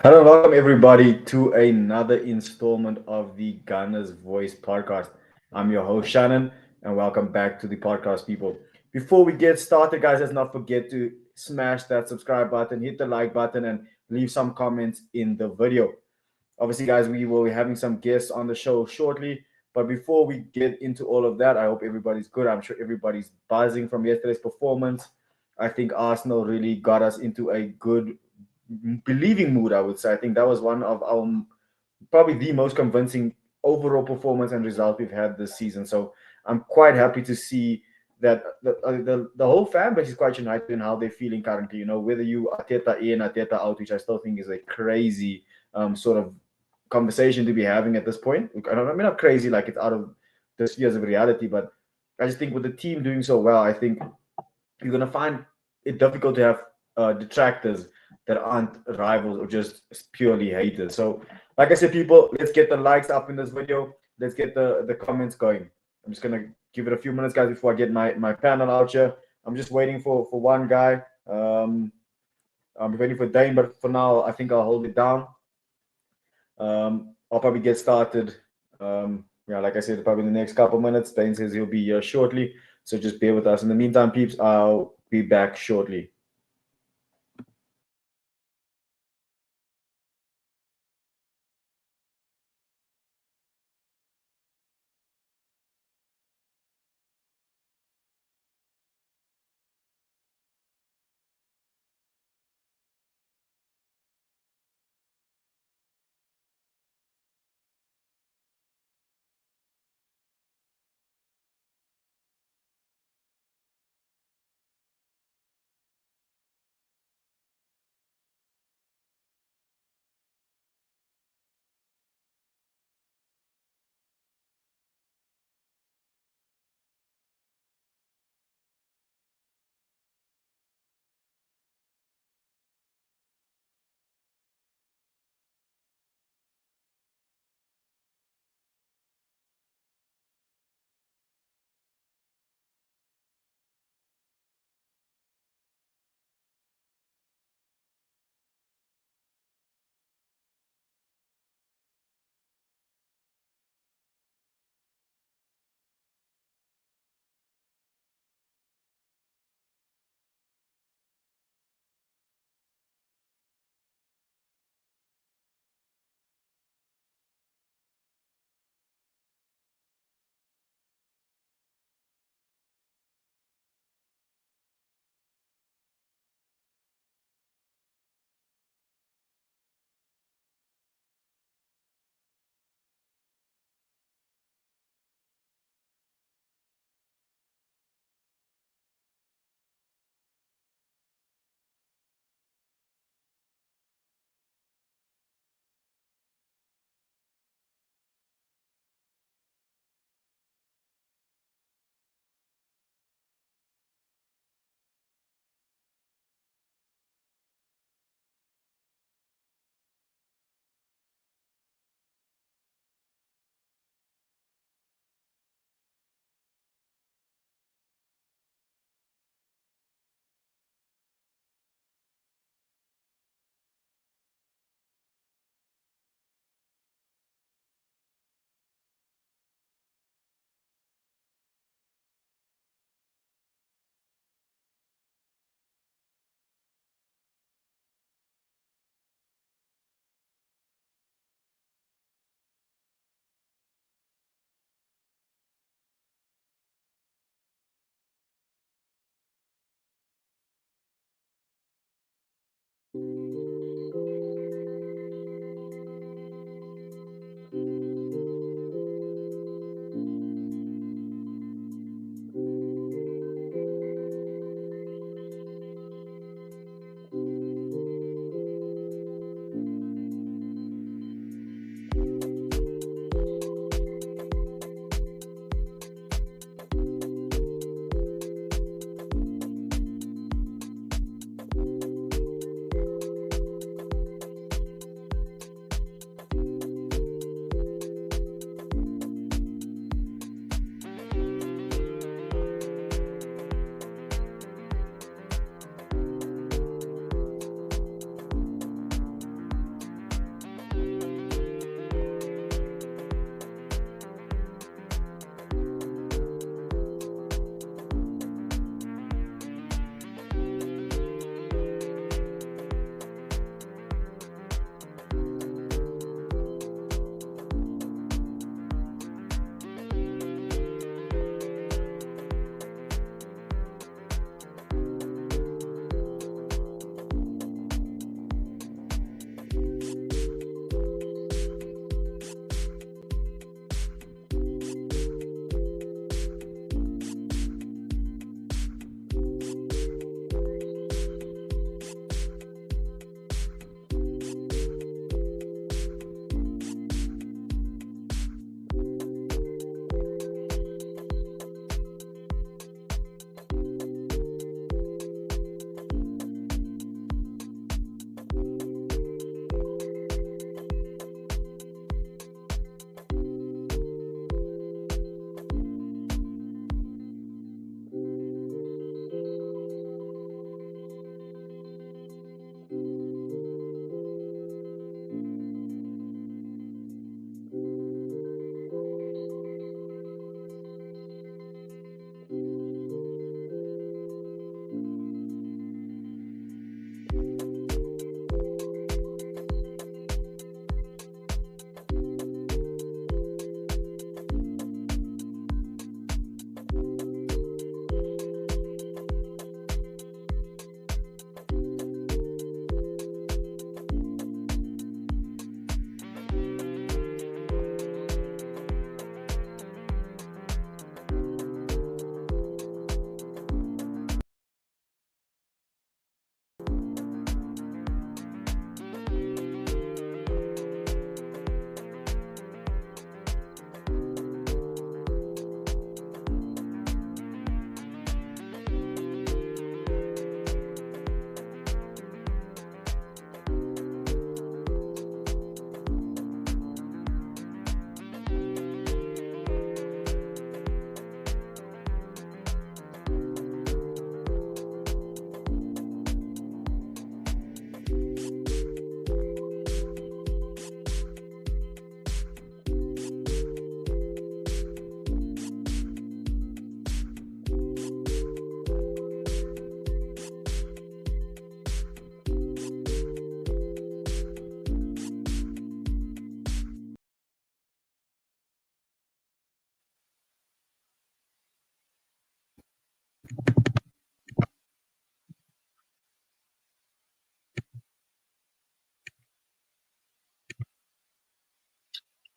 Hello and welcome everybody to another installment of the Gunner's Voice podcast. I'm your host Shannon, and welcome back to the podcast, people. Before we get started, guys, let's not forget to smash that subscribe button, hit the like button, and leave some comments in the video. Obviously, guys, we will be having some guests on the show shortly. But before we get into all of that, I hope everybody's good. I'm sure everybody's buzzing from yesterday's performance. I think Arsenal really got us into a good believing mood, I would say. I think that was one of our probably the most convincing overall performance and result we've had this season. So I'm quite happy to see that the whole fan base is quite united in how they're feeling currently. You know, whether you Ateta in, Ateta out, which I still think is a crazy sort of conversation to be having at this point. I mean, not crazy like it's out of the spheres of reality, but I just think with the team doing so well, I think you're gonna find it difficult to have detractors that aren't rivals or just purely haters. So, like I said, people, let's get the likes up in this video. Let's get the comments going. I'm just gonna give it a few minutes, guys, before I get my panel out here. I'm just waiting for one guy. I'm waiting for Dane, but for now, I think I'll hold it down. I'll probably get started. Yeah, like I said, probably in the next couple minutes. Dane says he'll be here shortly, so just bear with us. In the meantime, peeps, I'll be back shortly.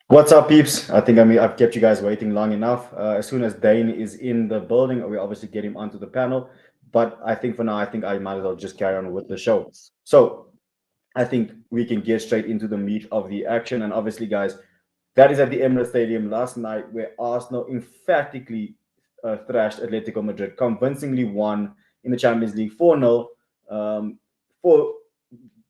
What's up, peeps? I've kept you guys waiting long enough. As soon as Dane is in the building, we obviously get him onto the panel. But I think for now, I think I might as well just carry on with the show. So I think we can get straight into the meat of the action. And obviously, guys, that is at the Emirates Stadium last night, where Arsenal emphatically thrashed Atletico Madrid, convincingly won in the Champions League 4-0. For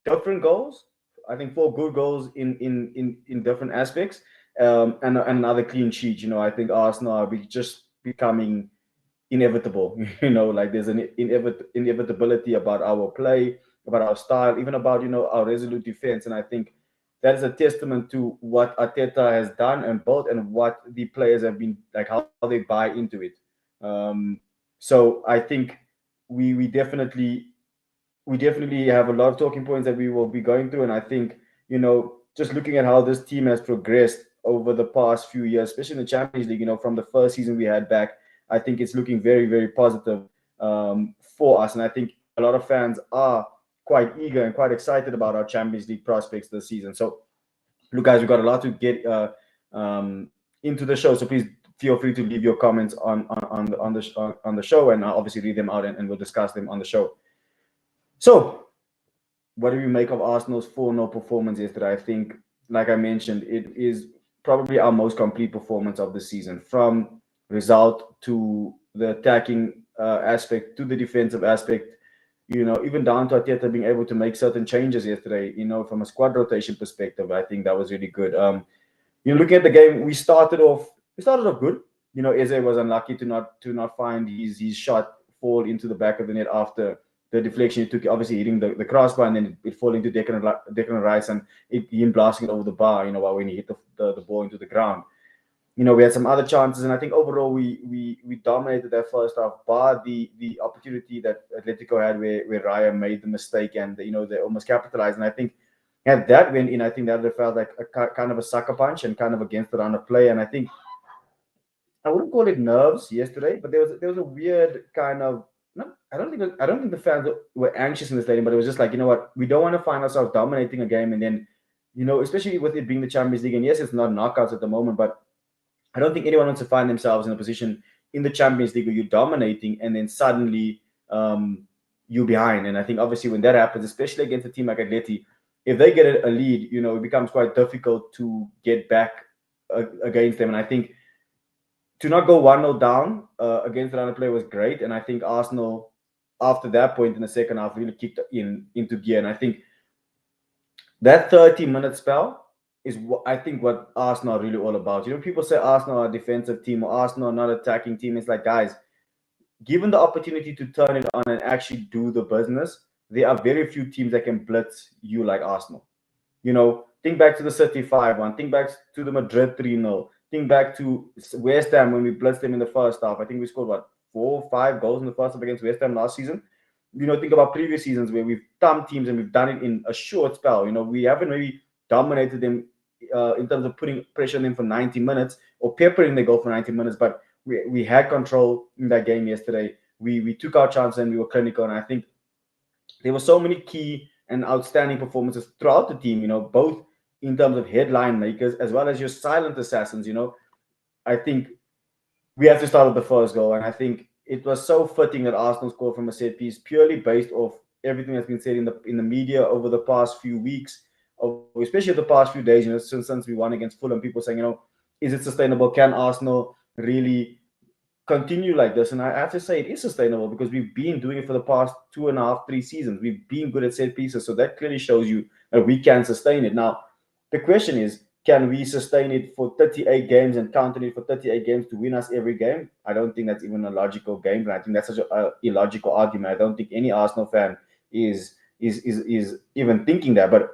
different goals. I think four good goals in different aspects, and another clean sheet. I think Arsenal are just becoming inevitable. Like there's an inevitability about our play, about our style, even about our resolute defense. And I think that is a testament to what Arteta has done and built, and what the players have been like, how they buy into it. Um, so I think we we definitely we definitely have a lot of talking points that we will be going through. And I think, just looking at how this team has progressed over the past few years, especially in the Champions League, from the first season we had back, I think it's looking very, very positive for us. And I think a lot of fans are quite eager and quite excited about our Champions League prospects this season. So, look, guys, we've got a lot to get into the show. So please feel free to leave your comments on the show, and I'll obviously read them out, and we'll discuss them on the show. So, what do we make of Arsenal's 4-0 performance yesterday? I think, like I mentioned, it is probably our most complete performance of the season, from result to the attacking aspect to the defensive aspect, even down to Arteta being able to make certain changes yesterday, from a squad rotation perspective. I think that was really good. Looking at the game, we started off good. Eze was unlucky to not find his shot fall into the back of the net after the deflection he took, obviously hitting the crossbar, and then it falling to Declan Rice, and him blasting it over the bar, while when he hit the ball into the ground. We had some other chances, and I think overall we dominated that first half, bar the opportunity that Atletico had, where Raya made the mistake, and they almost capitalized. And I think had that went in, I think that would have felt like a kind of a sucker punch and kind of against the run of play. And I think I wouldn't call it nerves yesterday, but there was a weird kind of no. I don't think the fans were anxious in the stadium, but it was just like, what, we don't want to find ourselves dominating a game, and then especially with it being the Champions League, and yes, it's not knockouts at the moment, but I don't think anyone wants to find themselves in a position in the Champions League where you're dominating and then suddenly you're behind. And I think obviously when that happens, especially against a team like Atleti, if they get a lead, it becomes quite difficult to get back against them. And I think to not go 1-0 down against the play was great. And I think Arsenal, after that point in the second half, really kicked into gear. And I think that 30-minute spell is what Arsenal are really all about. People say Arsenal are a defensive team, or Arsenal are not an attacking team. It's like, guys, given the opportunity to turn it on and actually do the business, there are very few teams that can blitz you like Arsenal. Think back to the City 5-1. Think back to the Madrid 3-0. Think back to West Ham when we blitzed them in the first half. I think we scored, 4 or 5 goals in the first half against West Ham last season. Think about previous seasons where we've thumped teams and we've done it in a short spell. We haven't maybe dominated them in terms of putting pressure on them for 90 minutes or peppering the goal for 90 minutes, but we had control in that game yesterday. We took our chances and we were clinical, and I think there were so many key and outstanding performances throughout the team, both in terms of headline makers as well as your silent assassins. I think we have to start with the first goal, and I think it was so fitting that Arsenal scored from a set piece, purely based off everything that's been said in the media over the past few weeks, especially the past few days. Since we won against Fulham, people saying, is it sustainable? Can Arsenal really continue like this? And I have to say it is sustainable, because we've been doing it for the past 2.5, 3 seasons. We've been good at set pieces, so that clearly shows you that we can sustain it. Now, the question is, can we sustain it for 38 games and count on it for 38 games to win us every game? I don't think that's even a logical game plan. I think that's such an illogical argument. I don't think any Arsenal fan is even thinking that. But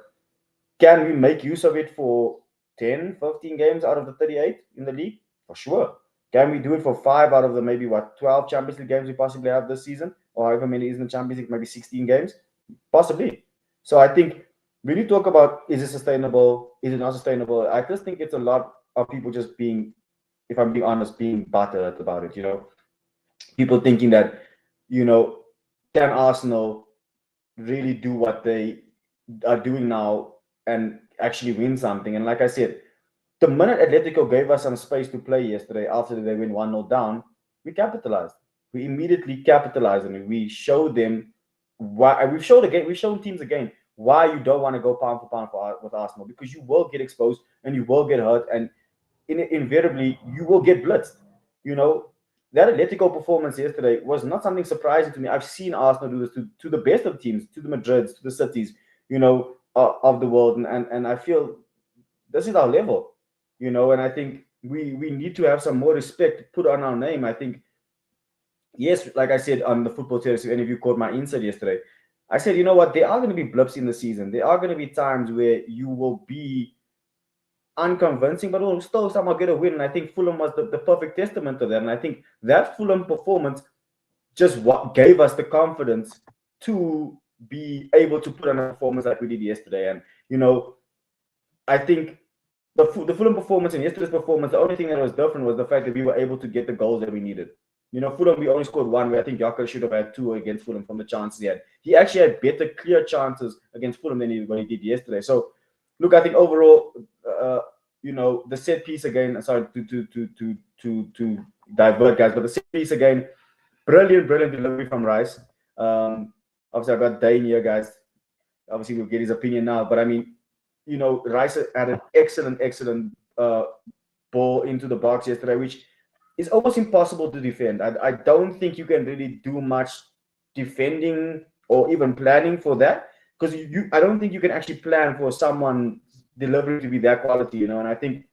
can we make use of it for 10, 15 games out of the 38 in the league? For sure. Can we do it for 5 out of the maybe 12 Champions League games we possibly have this season, or however many is in the Champions League, maybe 16 games? Possibly. So I think when you talk about, is it sustainable, is it not sustainable, I just think it's a lot of people just being, if I'm being honest, being butthurt about it. People thinking that, can Arsenal really do what they are doing now and actually win something? And like I said, the minute Atletico gave us some space to play yesterday after they went 1-0 down, we capitalized. We immediately capitalized on it. We showed them why. We've shown teams again why you don't want to go pound for pound with Arsenal, because you will get exposed and you will get hurt, and invariably you will get blitzed. You know, that Atletico performance yesterday was not something surprising to me. I've seen Arsenal do this to the best of teams, to the Madrids, to the cities, of the world, and I feel this is our level, and I think we need to have some more respect put on our name. I think, yes, like I said on the football terrace, if any of you caught my insight yesterday, I said, you know what, there are going to be blips in the season. There are going to be times where you will be unconvincing, but will still somehow get a win. And I think Fulham was the perfect testament to that. And I think that Fulham performance just what gave us the confidence to be able to put on a performance like we did yesterday. And, I think the Fulham performance and yesterday's performance, the only thing that was different was the fact that we were able to get the goals that we needed. Fulham, we only scored one, where I think Yaka should have had two against Fulham from the chances he had. He actually had better, clear chances against Fulham than what he did yesterday. So, look, I think overall, the set piece again. Sorry to divert, guys, but the set piece again, brilliant delivery from Rice. Obviously, I got Dane here, guys. Obviously, we'll get his opinion now, but I mean, Rice had an excellent ball into the box yesterday, which is almost impossible to defend. I don't think you can really do much defending or even planning for that, because I don't think you can actually plan for someone delivering to be that quality, and I think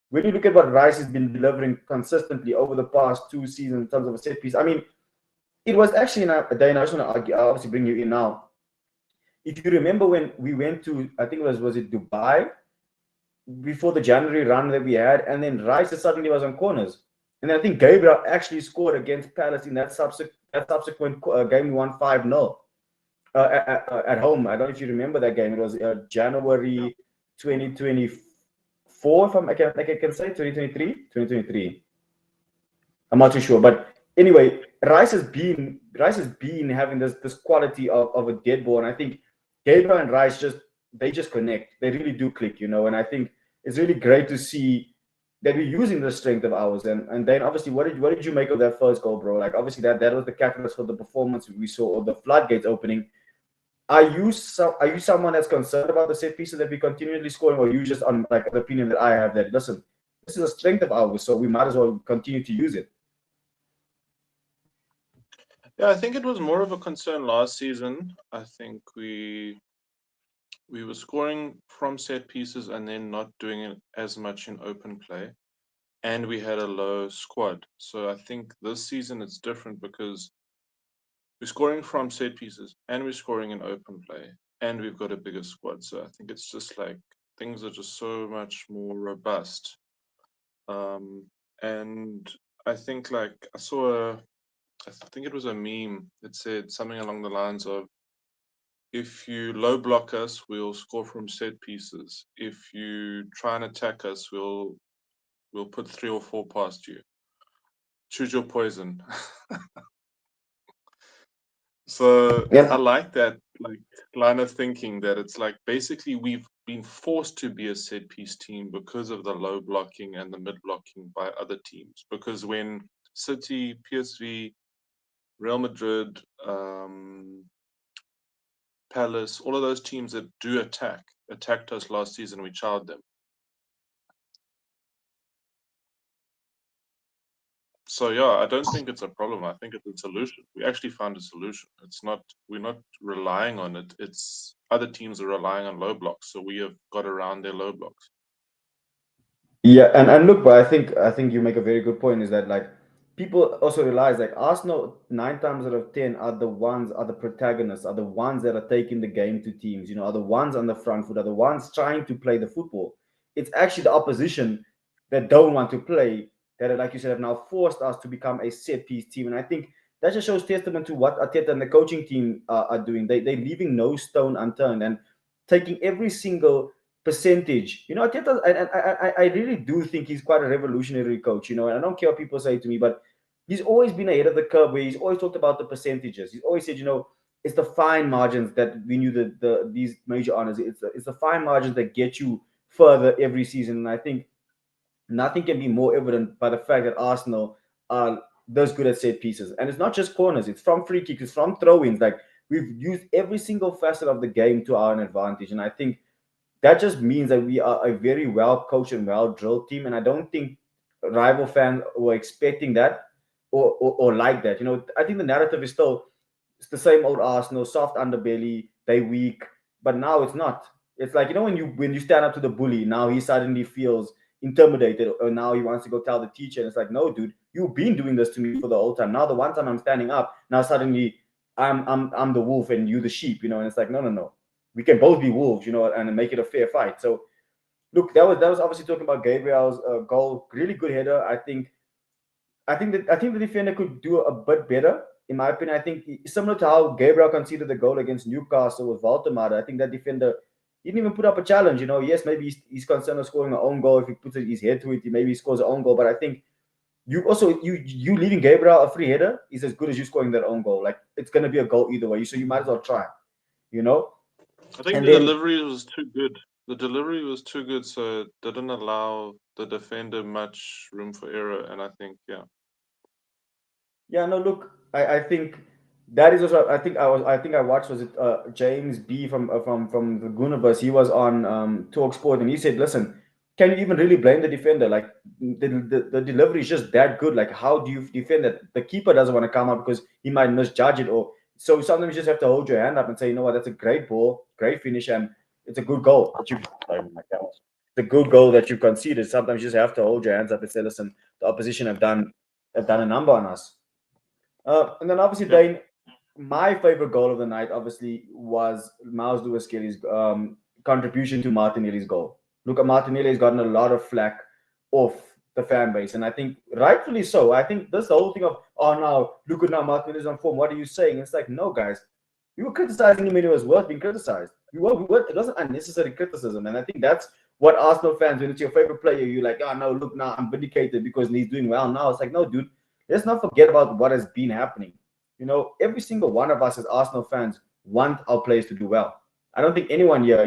when you look at what Rice has been delivering consistently over the past 2 seasons in terms of a set piece, I mean, it was actually a day. I just want to argue, I'll obviously bring you in now. If you remember when we went to, I think was it Dubai, before the January run that we had, and then Rice suddenly was on corners. And then I think Gabriel actually scored against Palace in that subsequent game. We won 5-0 at home. I don't know if you remember that game. It was January 2024, if I can say 2023. I'm not too sure, but anyway, Rice has been having this quality of a dead ball, and I think Gabriel and Rice just connect. They really do click, and I think it's really great to see that we're using the strength of ours. And then obviously, what did you make of that first goal, bro? Like, obviously that was the catalyst for the performance we saw, or the floodgates opening. Are you someone that's concerned about the set pieces that we continually scoring, or are you just on like the opinion that I have that, listen, this is a strength of ours, so we might as well continue to use it? Yeah, I think it was more of a concern last season. I think we were scoring from set pieces and then not doing it as much in open play, and we had a low squad. So I think this season it's different because we're scoring from set pieces and we're scoring in open play, and we've got a bigger squad. So I think it's just like things are just so much more robust. And I think like I think it was a meme that said something along the lines of, if you low block us, we'll score from set pieces. If you try and attack us, we'll put 3 or 4 past you. Choose your poison. So I Yeah. like that like line of thinking, that it's like basically we've been forced to be a set piece team because of the low blocking and the mid blocking by other teams. Because when City, PSV, Real Madrid, Palace, all of those teams that do attacked us last season, we chowed them. So yeah, I don't think it's a problem. I think it's a solution. We actually found a solution. We're not relying on it. It's other teams are relying on low blocks, so we have got around their low blocks. Yeah, and look, but I think you make a very good point. Is that like people also realize like Arsenal 9 times out of 10 are the protagonists, are the ones that are taking the game to teams. Are the ones on the front foot, are the ones trying to play the football. It's actually the opposition that don't want to play, that, like you said, have now forced us to become a set piece team. And I think that just shows testament to what Arteta and the coaching team are doing. They're leaving no stone unturned and taking every single percentage. Arteta, and I really do think he's quite a revolutionary coach. And I don't care what people say to me, but he's always been ahead of the curve, where he's always talked about the percentages. He's always said, it's the fine margins that we knew these major honors. It's the fine margins that get you further every season. And I think Nothing can be more evident by the fact that Arsenal are those good at set pieces. And it's not just corners, it's from free kicks, it's from throw ins. Like, we've used every single facet of the game to our advantage. And I think that just means that we are a very well coached and well drilled team. And I don't think rival fans were expecting that or like that. I think the narrative is still it's the same old Arsenal, soft underbelly, they weak. But now it's not. It's like, when you stand up to the bully, now he suddenly feels intimidated, or now he wants to go tell the teacher. And it's like, no, dude, you've been doing this to me for the whole time. Now the one time I'm standing up, now suddenly I'm the wolf and you the sheep. And it's like, no, no, no. We can both be wolves, and make it a fair fight. So look, that was obviously talking about Gabriel's goal. Really good header. I think the defender could do a bit better, in my opinion. I think similar to how Gabriel conceded the goal against Newcastle with Valdemar. I think that defender didn't even put up a challenge. Yes, maybe he's concerned of scoring an own goal. If he puts his head to it, maybe he scores an own goal. But I think you leaving Gabriel a free header is as good as you scoring that own goal. Like, it's gonna be a goal either way. So you might as well try. You know. I think And the then delivery was too good. The delivery was too good, so it didn't allow the defender much room for error. And I think, yeah, Yeah, no, look, I think that is also. I think I watched, was it James B from the Goonabus. He was on Talk Sport, and he said, "Listen, can you even really blame the defender? Like, the delivery is just that good. Like, how do you defend that? The keeper doesn't want to come up because he might misjudge it, or so sometimes you just have to hold your hand up and say, you know what, that's a great ball, great finish, and it's a good goal that you. Sorry, my camera. The good goal that you conceded. Sometimes you just have to hold your hands up and say, listen, the opposition have done a number on us." And then obviously, yeah, Dane, my favorite goal of the night obviously was Miles Lewis Kelly's contribution to Martinelli's goal. Luca Martinelli has gotten a lot of flack off the fan base, and I think rightfully so. I think this whole thing of, oh, now look at now Martinelli's on form. What are you saying? It's like, no, guys, we were criticizing him when it was worth being criticized. We were. It wasn't unnecessary criticism, and I think that's what Arsenal fans, when it's your favorite player, you're like, oh no, look, now I'm vindicated because he's doing well now. It's like, no, dude, let's not forget about what has been happening. Every single one of us as Arsenal fans want our players to do well. I don't think anyone here,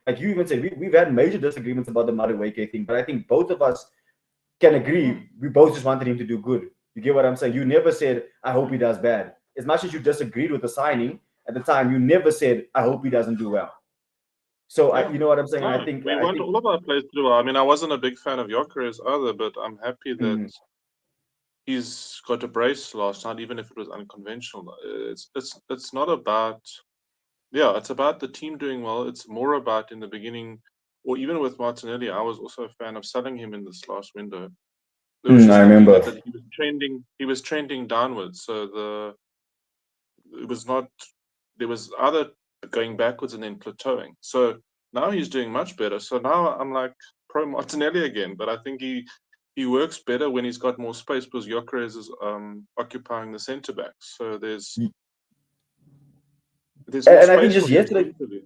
like you even said, we've had major disagreements about the Madueke thing, but I think both of us can agree we both just wanted him to do good. You get what I'm saying? You never said, I hope he does bad. As much as you disagreed with the signing at the time, you never said, I hope he doesn't do well. So yeah. you know what I'm saying? I No, think we I want think all of our players to do well. I mean, I wasn't a big fan of Gyökeres either, but I'm happy that mm, he's got a brace last night, even if it was unconventional. It's not about, yeah, it's about the team doing well. It's more about in the beginning, or even with Martinelli. I was also a fan of selling him in this last window. There was I just looking remember. at that he was trending downwards. So it was not, there was either going backwards and then plateauing. So now he's doing much better. So now I'm like pro Martinelli again, but I think he works better when he's got more space because Gyökeres is occupying the centre back. So there's more And I think space just for him yesterday, defensively.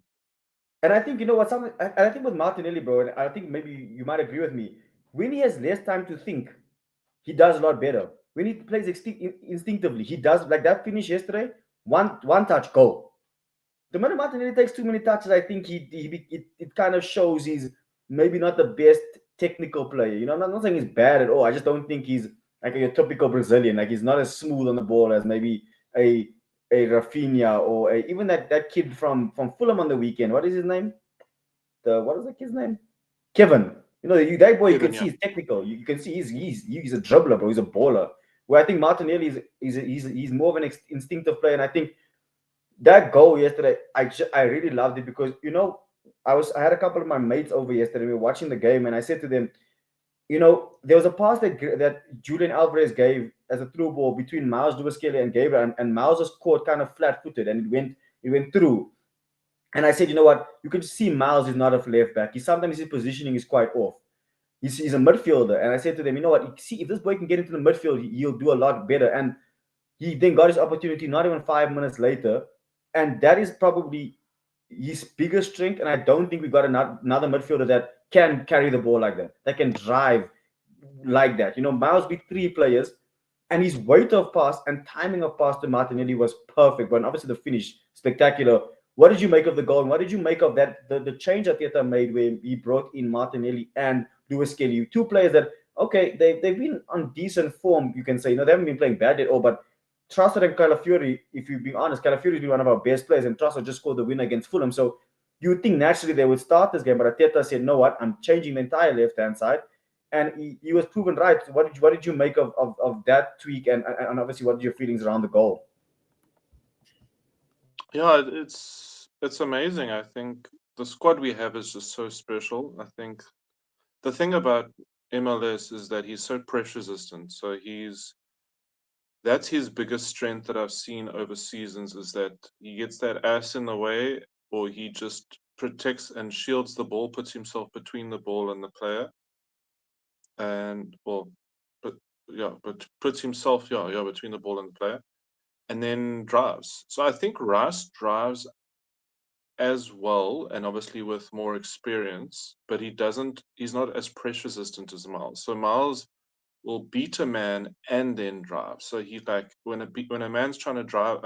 and I think you know what something. I think with Martinelli, bro, and I think maybe you might agree with me. When he has less time to think, he does a lot better. When he plays instinctively, he does like that finish yesterday. One touch, go. The minute Martinelli takes too many touches, I think it kind of shows he's maybe not the best technical player. I'm not saying he's bad at all. I just don't think he's like a typical Brazilian. Like, he's not as smooth on the ball as maybe a a Rafinha or even that kid from Fulham on the weekend. What is his name? What is that kid's name? Kevin. That boy, you can Kevin, see yeah. he's technical. You can see he's a dribbler, bro. He's a baller. Where I think Martinelli he's more of an instinctive player, and I think that goal yesterday, I really loved it because I had a couple of my mates over yesterday. We were watching the game, and I said to them, there was a pass that Julian Alvarez gave as a through ball between Miles Lewis Kelly and Gabriel, and Miles was caught kind of flat footed, and it went through. And I said, you know what? You could see Miles is not a left back. Sometimes his positioning is quite off. He's a midfielder, and I said to them, you know what? See, if this boy can get into the midfield, he'll do a lot better. And he then got his opportunity not even 5 minutes later, and that is probably his biggest strength. And I don't think we got another midfielder that can carry the ball like that can drive like that. Miles beat three players, and his weight of pass and timing of pass to Martinelli was perfect. But obviously the finish spectacular. What did you make of the goal? And what did you make of that the change that Teta made where he brought in Martinelli and Lewis Kelly, two players that okay, they've been on decent form, you can say. They haven't been playing bad at all, but Trossard and Calafiori, if you're being honest, Calafiori's been one of our best players, and Trossard just scored the win against Fulham. So you would think naturally they would start this game, but Arteta said, "No, what? I'm changing the entire left-hand side," and he was proven right. What did you make of that tweak, and obviously what are your feelings around the goal? Yeah, it's amazing. I think the squad we have is just so special. I think the thing about MLS is that he's so pressure resistant. So that's his biggest strength that I've seen over seasons is that he gets that ass in the way, or he just protects and shields the ball, puts himself between the ball and the player, and well, but yeah, but puts himself between the ball and the player, and then drives. So I think Rice drives as well, and obviously with more experience, but he's not as pressure resistant as Miles. So Miles will beat a man and then drive. So he like when a man's trying to drive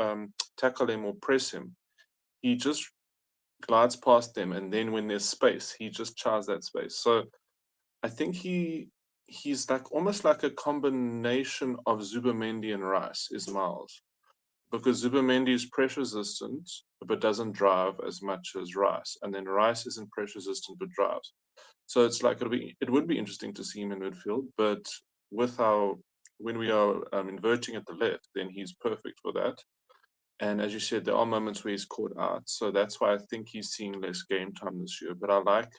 tackle him or press him, he just glides past them, and then when there's space, he just chars that space. So I think he's like almost like a combination of Zubamendi and Rice is Miles, because Zubamendi is pressure resistant but doesn't drive as much as Rice, and then Rice isn't pressure resistant but drives. So it's like it would be interesting to see him in midfield, but with our when we are inverting at the left, then he's perfect for that. And as you said, there are moments where he's caught out, so that's why I think he's seeing less game time this year. But I like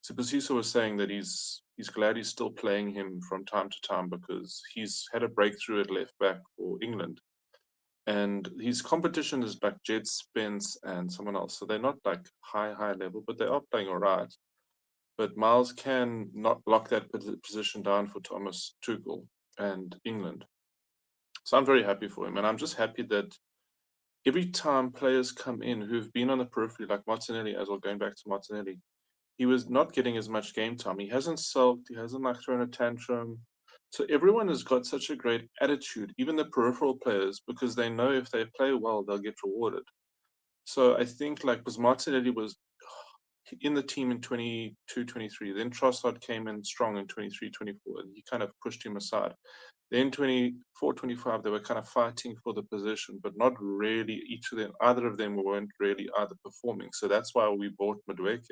Sipasiso was saying that he's glad he's still playing him from time to time because he's had a breakthrough at left back for England, and his competition is like Jed Spence and someone else, so they're not like high level, but they are playing all right. But Miles can not lock that position down for Thomas Tuchel and England. So I'm very happy for him. And I'm just happy that every time players come in who've been on the periphery, like Martinelli as well, going back to Martinelli, he was not getting as much game time. He hasn't sulked, he hasn't like thrown a tantrum. So everyone has got such a great attitude, even the peripheral players, because they know if they play well, they'll get rewarded. So I think like because Martinelli was in the team in 22, 23. Then Trossard came in strong in 23, 24, and he kind of pushed him aside. Then 24, 25, they were kind of fighting for the position, but not really either of them weren't really either performing. So that's why we bought Madueke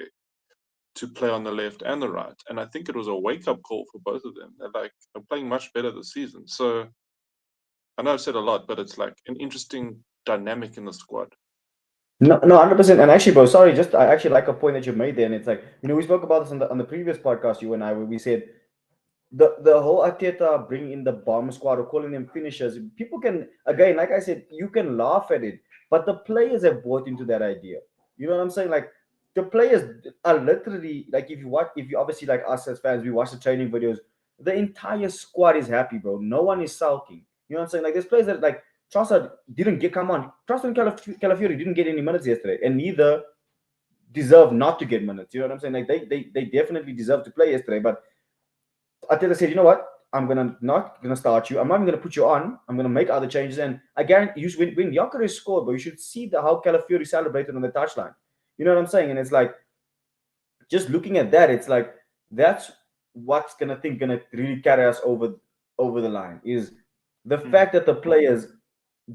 to play on the left and the right. And I think it was a wake up call for both of them. They're playing much better this season. So I know I've said a lot, but it's like an interesting dynamic in the squad. No, no, 100%. And actually, bro, sorry, just I actually like a point that you made there, and it's like we spoke about this on the previous podcast, you and I, where we said the whole Arteta bringing in the bomb squad or calling them finishers. People can again, like I said, you can laugh at it, but the players have bought into that idea. You know what I'm saying? Like the players are literally like if you obviously like us as fans, we watch the training videos. The entire squad is happy, bro. No one is sulking. You know what I'm saying? Like there's players that like Trossard didn't get come on. Trossard and Calafiori didn't get any minutes yesterday, and neither deserve not to get minutes. You know what I'm saying? Like they definitely deserve to play yesterday, but Arteta said, you know what? I'm not gonna start you. I'm not even gonna put you on. I'm gonna make other changes. And I guarantee you, when Gyökeres scored, but you should see how Calafiori celebrated on the touchline. You know what I'm saying? And it's like just looking at that, it's like that's what's gonna really carry us over the line is the Mm. fact that the players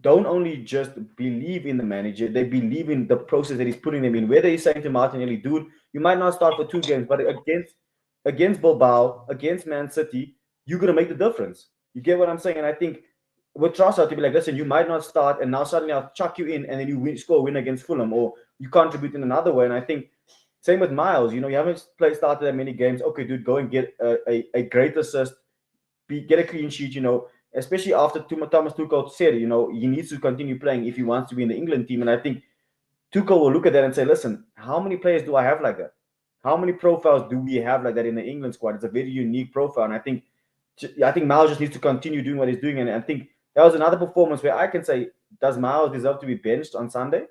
don't only just believe in the manager, they believe in the process that he's putting them in. Whether he's saying to Martinelli, dude, you might not start for 2 games, but against Bilbao, against Man City, you're gonna make the difference. You get what I'm saying? And I think with Trossard to be like, listen, you might not start, and now suddenly I'll chuck you in, and then score a win against Fulham, or you contribute in another way. And I think same with Miles. You haven't started that many games. Okay, dude, go and get a great assist, get a clean sheet. Especially after Thomas Tuchel said, he needs to continue playing if he wants to be in the England team. And I think Tuchel will look at that and say, listen, how many players do I have like that? How many profiles do we have like that in the England squad? It's a very unique profile. And I think Miles just needs to continue doing what he's doing. And I think that was another performance where I can say, does Miles deserve to be benched on Sunday?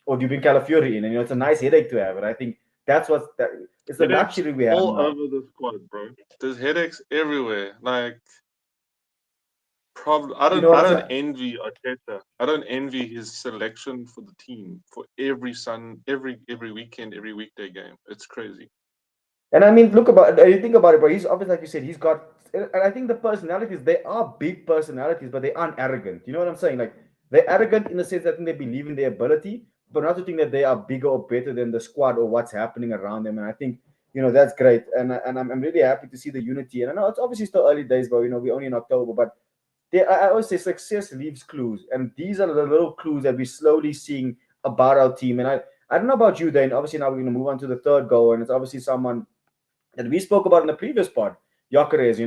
Or do you bring Calafiori in? And it's a nice headache to have. And I think it's a Headaches luxury we have all now. over the squad, bro. There's headaches everywhere. Like problem. I You don't. know what I I'm don't saying? envy Arteta. I don't envy his selection for the team for every weekend, every weekday game. It's crazy. And I mean, look about you think about it, bro. He's obviously, like you said, he's got, and I think the personalities they are big personalities, but they aren't arrogant. You know what I'm saying? Like they're arrogant in the sense that I think they believe in their ability, but not to think that they are bigger or better than the squad or what's happening around them. And I think that's great, and I'm really happy to see the unity. And I know it's obviously still early days, but we're only in October, but I always say success leaves clues, and these are the little clues that we're slowly seeing about our team. And I don't know about you, Dane. Obviously, now we're going to move on to the third goal, and it's obviously someone that we spoke about in the previous part, Gyökeres,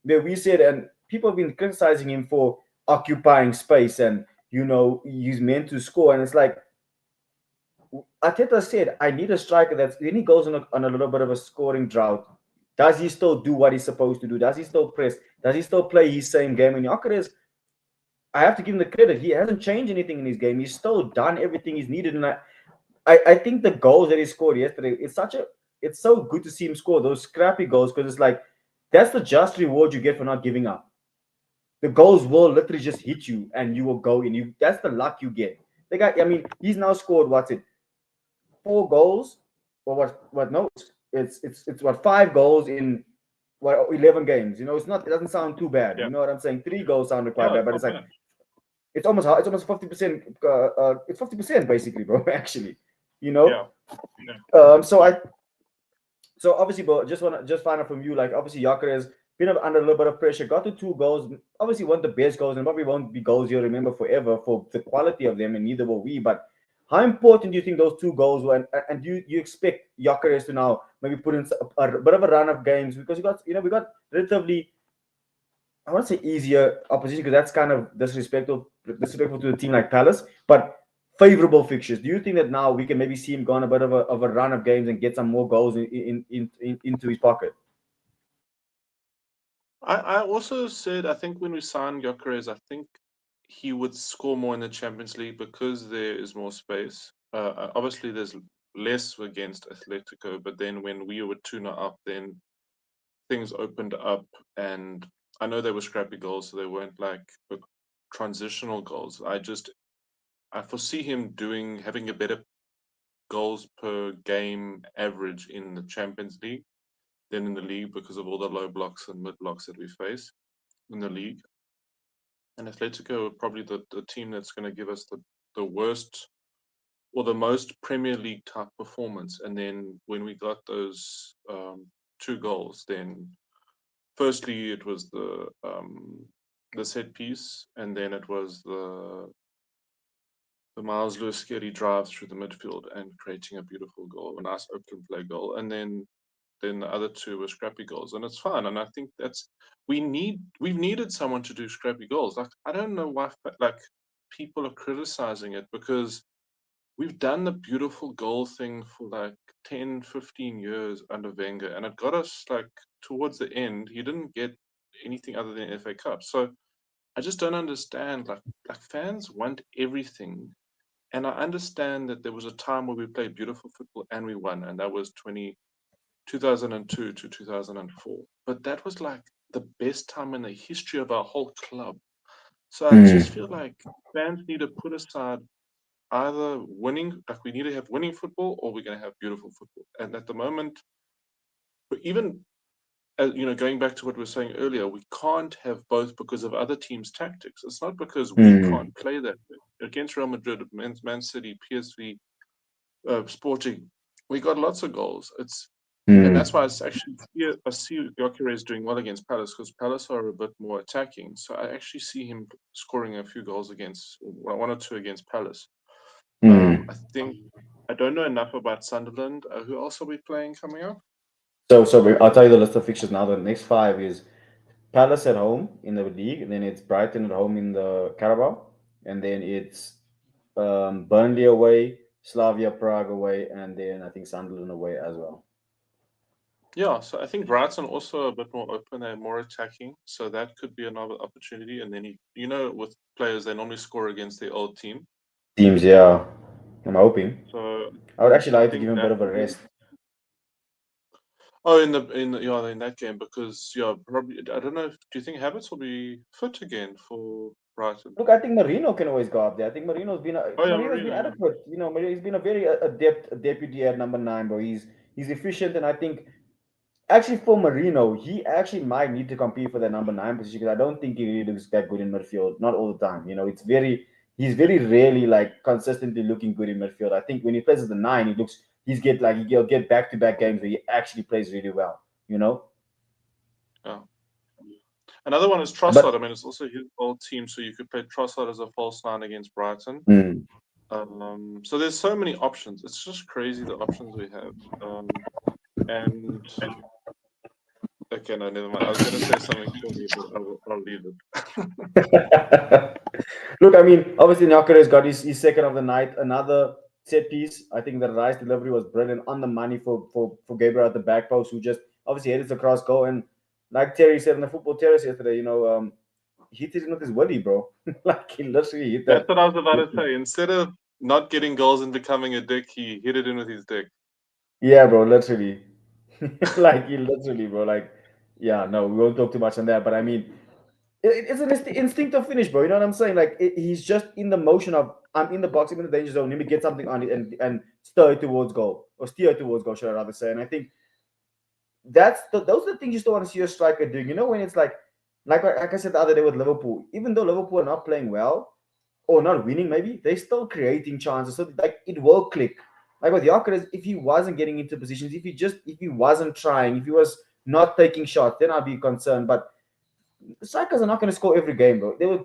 where we said, and people have been criticizing him for occupying space, and he's meant to score, and it's like Ateta said, I need a striker that's when he goes on a little bit of a scoring drought. Does he still do what he's supposed to do? Does he still press? Does he still play his same game? And Gyökeres, I have to give him the credit. He hasn't changed anything in his game. He's still done everything he's needed, and I think the goals that he scored yesterday, it's so good to see him score those scrappy goals because it's like that's the just reward you get for not giving up. The goals will literally just hit you and you will go in. That's the luck you get. The guy, I mean, he's now scored what's it, 4 goals or what? No, it's what 5 goals in what 11 games. It doesn't sound too bad. Yeah, You know what I'm saying? 3 goals sounded quite yeah, bad, it's but it's not like bad. it's almost 50%. It's 50% basically, bro. Actually, you know. Yeah, yeah, So obviously, bro, just want to just find out from you. Like, obviously, Yaker has been under a little bit of pressure. Got to 2 goals. Obviously, one of the best goals, and probably won't be goals you'll remember forever for the quality of them, and neither will we. But how important do you think those 2 goals were? And do you expect Yaker to now maybe put in a bit of a run of games because we got relatively, I want to say, easier opposition because that's kind of disrespectful to a team like Palace, but favorable fixtures. Do you think that now we can maybe see him go on a bit of a run of games and get some more goals into his pocket? I also said I think when we signed Gyökeres, I think he would score more in the Champions League because there is more space. Obviously, there's less against Atletico, but then when we were 2-0 up, then things opened up, and I know they were scrappy goals, so they weren't like transitional goals. I foresee him having a better goals per game average in the Champions League than in the league because of all the low blocks and mid blocks that we face in the league. And Atletico are probably the team that's going to give us the worst or the most Premier League type performance. And then when we got those 2 goals, then firstly it was the set piece, and then it was the Miles Lewis Skelly drive through the midfield and creating a beautiful goal, a nice open play goal, and then the other 2 were scrappy goals, and it's fine. And I think we've needed someone to do scrappy goals. Like I don't know why like people are criticizing it because we've done the beautiful goal thing for like 10, 15 years under Wenger, and it got us like towards the end. He didn't get anything other than FA Cup, so I just don't understand. Like fans want everything, and I understand that there was a time where we played beautiful football and we won, and that was 2002 to 2004. But that was like the best time in the history of our whole club. So I just Mm, feel like fans need to put aside either winning, like we need to have winning football, or we're going to have beautiful football. And at the moment, but even going back to what we were saying earlier, we can't have both because of other teams' tactics. It's not because we mm, can't play that way. Against Real Madrid, Man City, PSV, Sporting, we got lots of goals. And that's why mm. I see Gyökeres doing well against Palace because Palace are a bit more attacking. So I actually see him scoring a few goals against 1 or 2 against Palace. I Mm. think I don't know enough about Sunderland. Who else are we playing coming up? I'll tell you the list of fixtures now. The next 5 is Palace at home in the league, and then it's Brighton at home in the Carabao, and then it's Burnley away, Slavia Prague away, and then I think Sunderland away as well. Yeah, so I think Brighton also a bit more open and more attacking, so that could be another opportunity. And then with players they normally score against their old team, Teams, yeah. I'm hoping. so I would actually I like to give think him a bit that of a could be. rest. Oh, in that game because probably I don't know. Do you think Havertz will be fit again for Brighton? Look, I think Marino can always go up there. I think Oh yeah, Marino's been Marino. adequate. He's been a very adept deputy at number 9, bro. he's efficient, and I think actually for Marino, he actually might need to compete for the number 9 position because I don't think he really looks that good in midfield. Not all the time, it's very he's very rarely like consistently looking good in midfield. I think when he plays as the 9, he'll get back to back games where he actually plays really well. You know, Yeah. Another one is but Trossard. I mean, it's also his old team, so you could play Trossard as a false nine against Brighton. mm, So there's so many options. It's just crazy the options we have. And okay, no, never mind. I was going to say something funny, but I'll leave it. look, I mean, obviously Nyakare's got his second of the night, another set piece. I think the Rice delivery was brilliant on the money for Gabriel at the back post, who just obviously headed across goal. And like Terry said in the football terrace yesterday, he hit it with his willy, bro. Like he literally hit That's that. what I was about to say. Instead of not getting goals and becoming a dick, he hit it in with his dick. Yeah, bro, literally. Like he literally, bro. Like, yeah, no, we won't talk too much on that. But I mean, it's an instinctive finish, bro. You know what I'm saying? Like he's just in the motion of I'm in the box, I'm in the danger zone. Let me get something on it and stir it towards goal or steer it towards goal, should I rather say? And I think those are the things you still want to see a striker doing. You know, when it's like I said the other day with Liverpool, even though Liverpool are not playing well or not winning, maybe they're still creating chances. So like it will click. Like with Gyökeres, if he wasn't getting into positions, if he wasn't trying, if he was not taking shots, then I'd be concerned. But strikers are not going to score every game, bro. They were,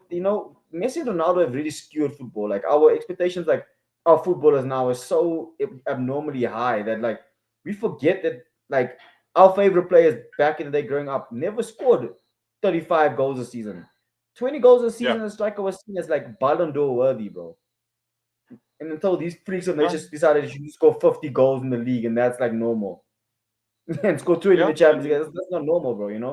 Messi and Ronaldo have really skewed football. Like our expectations, like our footballers now, are so abnormally high that like we forget that like our favorite players back in the day growing up never scored 35 goals a season. 20 goals a Yeah. season, a striker was seen as like Ballon d'Or worthy, bro. And until these freaks of nature No. decided you should score 50 goals in the league, and that's like normal. And score 20 in Yeah. the Champions League, that's not normal, bro. And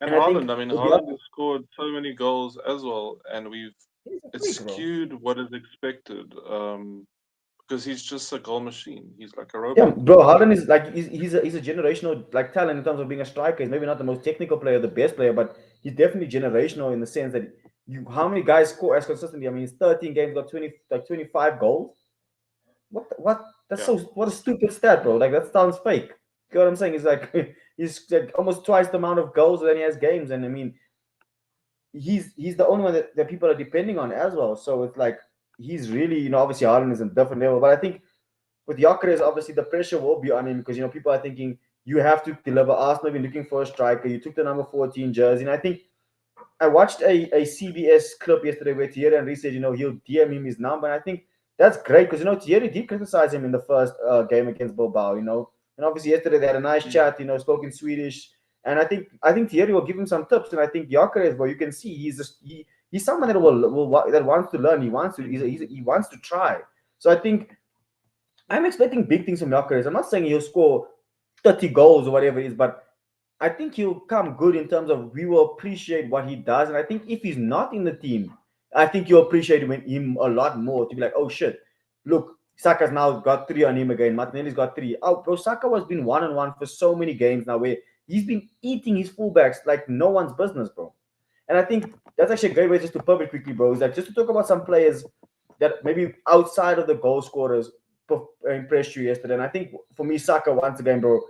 And I think Haaland. I mean, with the Haaland has scored so many goals as well, and he's a it's freak, bro. skewed what is expected. Because he's just a goal machine. He's like a Yeah, robot. bro, Harden is like he's a generational like talent in terms of being a striker. He's maybe not the most technical player, the best player, but he's definitely generational in the sense that you how many guys score as consistently? I mean, he's 13 games, got 25 goals. What? That's Yeah. so what a stupid stat, bro. Like that sounds fake. You know what I'm saying? He's like he's like almost twice the amount of goals than he has games, and I mean he's the only one that people are depending on as well. So it's like he's really obviously Harden is a different level, but I think with Gyökeres, obviously the pressure will be on him because people are thinking you have to deliver. Arsenal have been looking for a striker. You took the number 14 jersey, and I think I watched a CBS clip yesterday where Thierry Henry said he'll DM him his number, and I think that's great because Thierry did criticize him in the first game against Bilbao. And obviously yesterday they had a nice Mm. chat. Spoke in Swedish, and I think Thierry will give him some tips, and I think Gyökeres, well, you can see he's someone that that wants to learn. He wants to try. So I think I'm expecting big things from Gyökeres. I'm not saying he'll score 30 goals or whatever it is, but I think he'll come good in terms of we will appreciate what he does. And I think if he's not in the team, I think you'll appreciate him a lot more to be like, oh shit, look, Saka's now got 3 on him again. Martinelli's got 3. Oh, bro, Saka has been 1-on-1 for so many games now where he's been eating his fullbacks like no one's business, bro. And I think that's actually a great way just to pivot quickly, bro. Is like just to talk about some players that maybe outside of the goal scorers impressed you yesterday. And I think for me, Saka once again, bro. Yeah.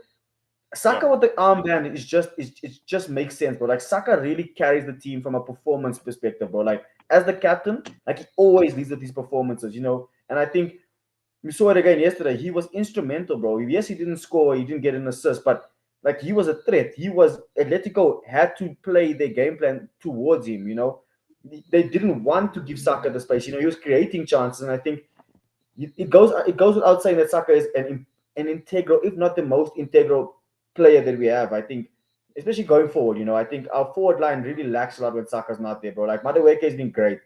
Saka with the armband is it just makes sense, bro. Like Saka really carries the team from a performance perspective, bro. Like as the captain, like he always leads with his performances. And I think we saw it again yesterday. He was instrumental, bro. Yes, he didn't score, he didn't get an assist, but like he was a threat. Atletico had to play their game plan towards him. They didn't want to give Saka the space. He was creating chances, and I think it goes without saying that Saka is an integral, if not the most integral player that we have. I think, especially going forward. I think our forward line really lacks a lot when Saka's not there, bro. Like Madueke has been great,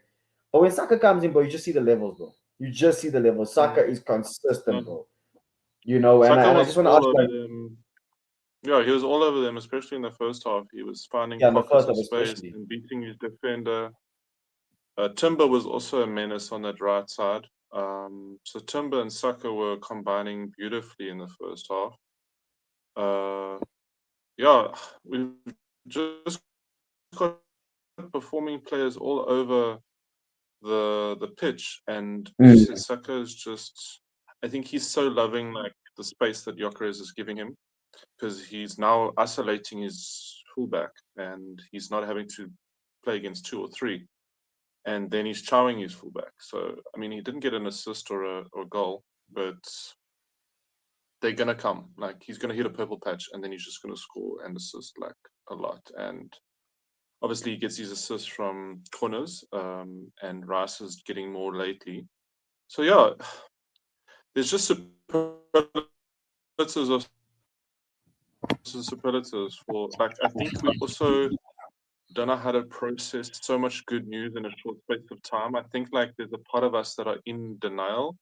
but when Saka comes in, bro, you just see the levels, bro. You just see the levels. Saka Mm. is consistent, No. bro. And Saka I was just want to ask all over you, them. Yeah, he was all over them, especially in the first half. He was finding yeah, in the pockets first of half space especially. and beating his defender. Timber was also a menace on that right side. So Timber and Saka were combining beautifully in the first half. Uh, yeah, we've just got performing players all over the pitch, and Mm. Saka is just. I think he's so loving like the space that Gyökeres is giving him, because he's now isolating his fullback and he's not having to play against 2 or 3, and then he's chowing his fullback. So I mean, he didn't get an assist or a goal, but they're gonna come. Like, he's gonna hit a purple patch, and then he's just gonna score and assist like a lot. And obviously, he gets his assists from corners, and Rice is getting more lately. So yeah, there's just superlatives for, like, I think we also don't know how to process so much good news in a short space of time. I think like there's a part of us that are in denial.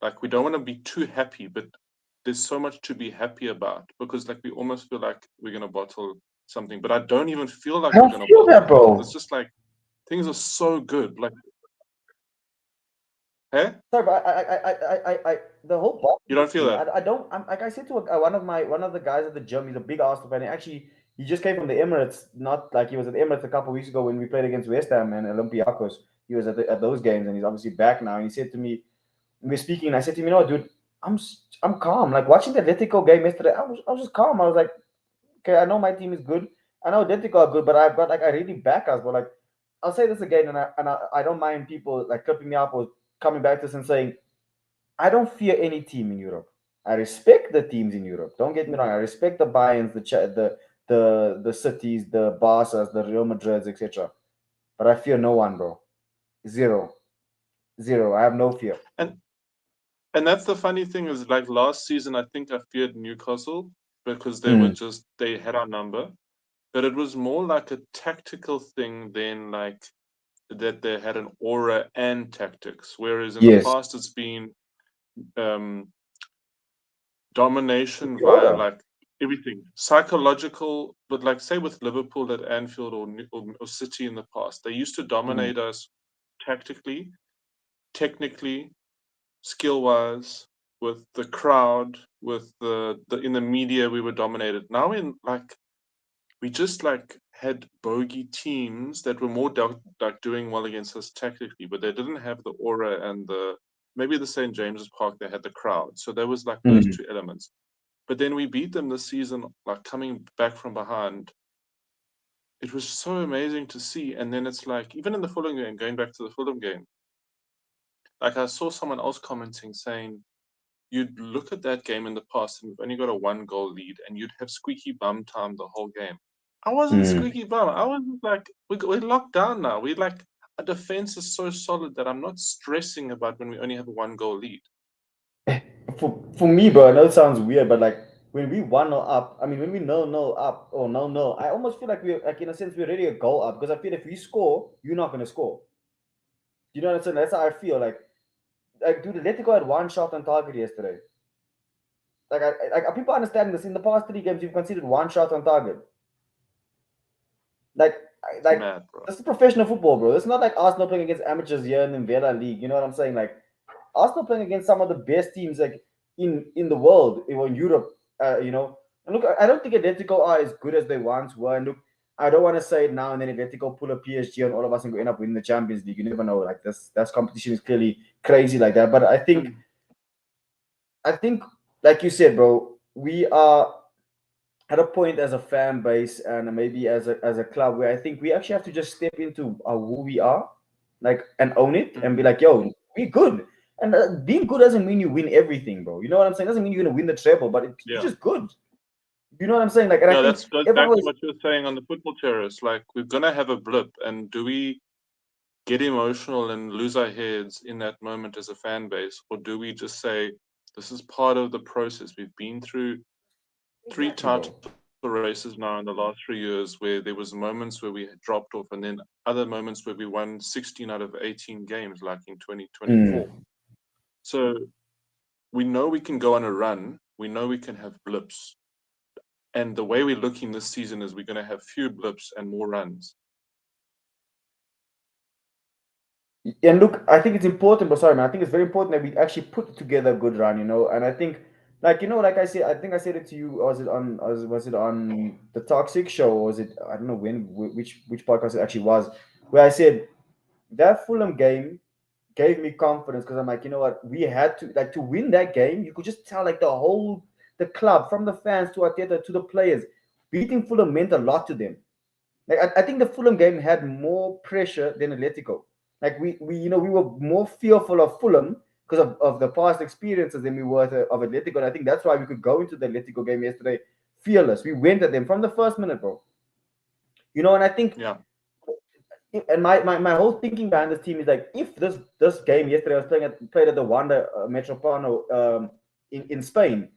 Like, we don't want to be too happy, but there's so much to be happy about, because like we almost feel like we're gonna bottle something, but I don't even feel like I we're don't gonna feel bottle that, anything. bro. It's just like things are so good. Like, hey, Sorry, but the whole you don't feel thing. that? I don't. I'm like I said to one of the guys at the gym. He's a big Arsenal fan. Actually, he just came from the Emirates. Not like he was at the Emirates a couple of weeks ago when we played against West Ham and Olympiacos. He was at those games, and he's obviously back now. And he said to me, we were speaking, and I said to him, you know what, dude, I'm calm. Like watching the Atletico game yesterday, I was just calm. I was like, okay, I know my team is good. I know Atletico are good, but I've got like I really back us. But like, I'll say this again, and I don't mind people like clipping me up or coming back to this and saying I don't fear any team in Europe. I respect the teams in Europe. Don't get me wrong. I respect the Bayerns, the cities, the Barca's, the Real Madrids, etc. But I fear no one, bro. Zero, zero. I have no fear. And and that's the funny thing is, like, last season, I think I feared Newcastle because Mm. they had our number, but it was more like a tactical thing than like that they had an aura and tactics. Whereas in the Yes. past, it's been um, domination via Order. like everything psychological. But like, say with Liverpool at Anfield or City in the past, they used to Mm. dominate us tactically, technically, skill wise, with the crowd, with the in the media. We were dominated. Now in like we just like had bogey teams that were more like doing well against us tactically, but they didn't have the aura and the, maybe the St. James's Park, they had the crowd. So there was like those Mm. two elements. But then we beat them this season, like coming back from behind. It was so amazing to see. And then it's like, even in the Fulham game, going back to the Fulham game, like I saw someone else commenting saying, you'd look at that game in the past and we've only got a 1 goal lead, and you'd have squeaky bum time the whole game. I wasn't Mm. squeaky bum. I was like, we're locked down now. We like, our defense is so solid that I'm not stressing about when we only have a 1 goal lead. For me, bro, I know it sounds weird, but like when we 1-0 up, I mean when we 0-0 up or 0-0, I almost feel like we're like in a sense we're already a goal up because I feel if we score, you're not gonna score. You know what I'm saying? That's how I feel. Like dude, Atletico had one shot on target yesterday. Like people understand this. In the past 3 games, you've conceded one shot on target. Like, It's like mad, bro. this is professional football, bro. It's not like Arsenal playing against amateurs here in the Vela League. You know what I'm saying? Like Arsenal playing against some of the best teams like in the world, in Europe. You know, and look, I don't think Atletico are as good as they once were. And look, I don't want to say it now and then Atletico pull a PSG on all of us and go end up winning the Champions League. You never know. Like this, that competition is clearly crazy like that. But Mm. I think, like you said, bro, we are at a point as a fan base and maybe as a club where I think we actually have to just step into who we are, like and own it and be Mm. like, yo, we good. And being good doesn't mean you win everything, bro. You know what I'm saying? Doesn't mean you're gonna win the treble, but you're Yeah. just good. You know what I'm saying? Like, and I Yeah, think that goes back everyone to was what you were saying on the football terrace. Like, we're gonna have a blip, and do we get emotional and lose our heads in that moment as a fan base, or do we just say this is part of the process? We've been through three exactly, title bro. races now in the last 3 years where there was moments where we had dropped off, and then other moments where we won 16 out of 18 games, like in 2024. Mm. So we know we can go on a run. We know we can have blips. And the way we're looking this season is we're going to have few blips and more runs. And look, I think it's important, but sorry, man, I think it's very important that we actually put together a good run, you know. And I think, like you know, like I said, I think I said it to you. Was it on the Toxic Show, or was it I don't know when which podcast it actually was, where I said that Fulham game gave me confidence because I'm like, you know what, we had to like to win that game. You could just tell like the club, from the fans to Arteta to the players, beating Fulham meant a lot to them. Like I think the Fulham game had more pressure than Atletico. Like we were more fearful of Fulham because of the past experiences than we were of Atletico. And I think that's why we could go into the Atletico game yesterday fearless. We went at them from the first minute, bro. And I think, Yeah, and my whole thinking behind this team is like, if this game yesterday I was played at the Wanda Metropolitano in Spain,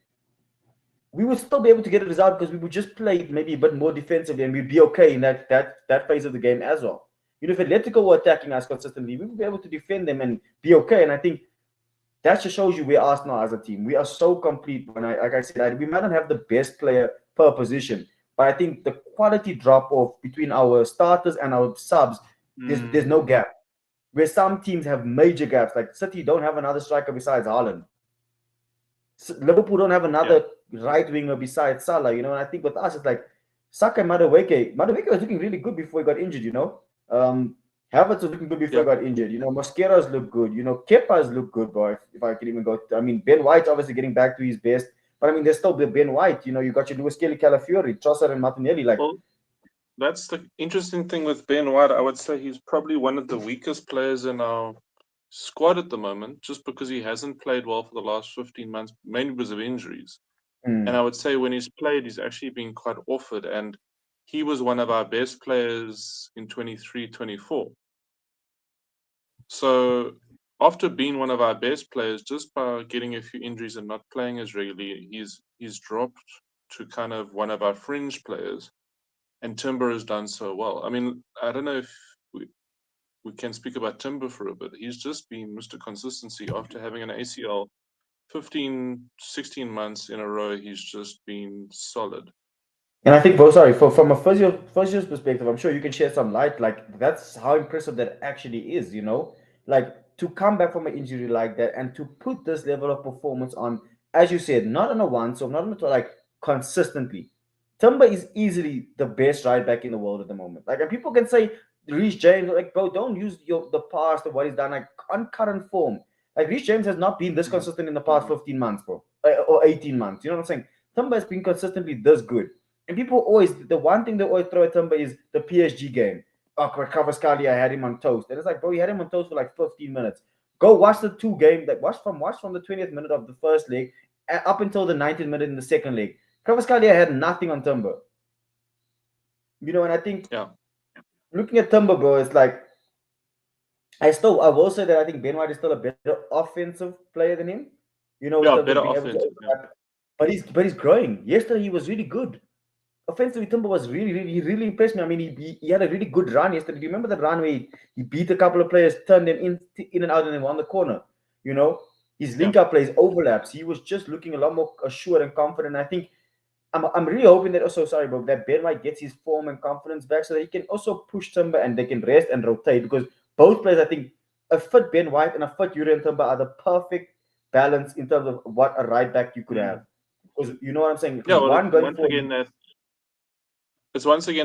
we would still be able to get a result because we would just play maybe a bit more defensively and we'd be okay in that phase of the game as well. If Atletico were attacking us consistently, we would be able to defend them and be okay. And I think that just shows you where Arsenal as a team. We are so complete. Like I said, we might not have the best player per position, but I think the quality drop off between our starters and our subs, there's mm, no gap. Where some teams have major gaps, like City don't have another striker besides Haaland. Liverpool don't have yeah, another right winger besides Salah, And I think with us, it's like Saka and Madueke. Madueke was looking really good before he got injured. Um, Havertz was looking good before yeah. he got injured. Mosquera's look good. Kepa's look good, bro. If I can even go, I mean, Ben White's obviously getting back to his best, but I mean, there's still Ben White. You got your Luis Kelly, Calafiori, Trossard, and Martinelli. Like, Well, that's the interesting thing with Ben White. I would say he's probably one of the weakest players in our squad at the moment, just because he hasn't played well for the last 15 months, mainly because of injuries. And mm, I would say when he's played, he's actually been quite offered. And he was one of our best players in 23, 24. So after being one of our best players, just by getting a few injuries and not playing as regularly, he's dropped to kind of one of our fringe players. And Timber has done so well. I mean, I don't know if we can speak about Timber for a bit. He's just been Mr. Consistency after having an ACL 15, 16 months in a row. He's just been solid. And I think, bro, sorry, from a physio's perspective, I'm sure you can share some light. Like, that's how impressive that actually is. Like, to come back from an injury like that and to put this level of performance on, as you said, not on a once or not on a like consistently. Timber is easily the best right back in the world at the moment. Like, and people can say Reece James, like, bro, don't use the past of what he's done, like, on current form. Like, Reece James has not been this Mm. consistent in the past 15 months, bro, or 18 months. You know what I'm saying? Timber has been consistently this good. And people always, the one thing they always throw at Timber is the PSG game. Oh, Kvaratskhelia had him on toast. And it's like, bro, you had him on toast for like 15 minutes. Go watch the two game, like watch from the 20th minute of the first leg up until the 19th minute in the second leg. Kvaratskhelia had nothing on Timber. And I think Yeah, looking at Timber, bro, it's like I will say that I think Ben White is still a better offensive player than him. In yeah, terms of better being able to offensive. Yeah, overlap. But he's growing. Yesterday he was really good. Offensively, Timber was he really impressed me. I mean, he had a really good run yesterday. Do you remember that run where he beat a couple of players, turned them in and out, and then won the corner? You know, his yeah. link up plays, overlaps. He was just looking a lot more assured and confident. I think I'm really hoping that also, sorry, bro, that Ben White gets his form and confidence back so that he can also push Timber and they can rest and rotate because both players, I think, a fit Ben White and a fit Urian Timber are the perfect balance in terms of what a right back you could have. Mm. Because you know what I'm saying? Yeah, Because well, one going once forward. again,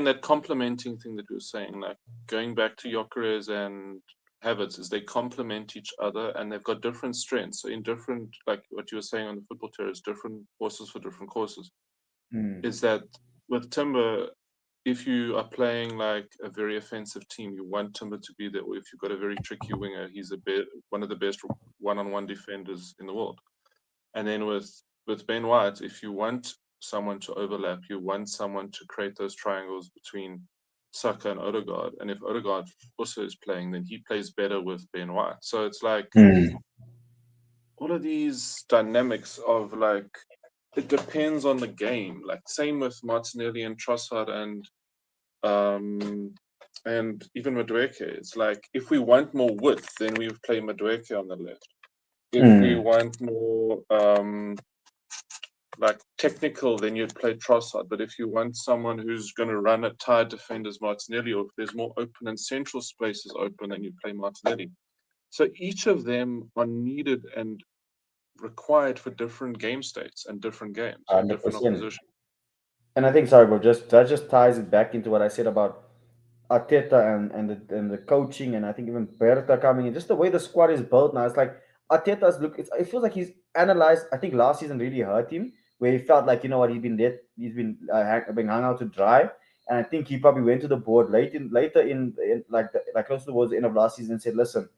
that complementing thing that we were saying, like going back to Jokeres and Havertz, is they complement each other and they've got different strengths. So in different, like what you were saying on the football terrace, different horses for different courses. Hmm. Is that with Timber, if you are playing like a very offensive team, you want Timber to be there. Or if you've got a very tricky winger, he's one of the best one-on-one defenders in the world. And then with Ben White, if you want someone to overlap, you want someone to create those triangles between Saka and Odegaard. And if Odegaard also is playing, then he plays better with Ben White. So it's like Hmm. all of these dynamics of like it depends on the game. Like same with Martinelli and Trossard um and even Madueke. It's like if we want more width, then we play Madueke on the left. If we Hmm. want more like technical, then you'd play Trossard. But if you want someone who's going to run at tired defenders, Martinelli, or if there's more open and central spaces open, then you play Martinelli. So each of them are needed and required for different game states and different games and different 100%. opposition. And I think, sorry, bro, that just ties it back into what I said about Arteta and the coaching, and I think even Berta coming in, just the way the squad is built now, it's like Arteta's look. It feels like he's analyzed. I think last season really hurt him, where he felt like, you know what, he's been being hung out to dry, and I think he probably went to the board later in like close towards the end of last season and said, listen,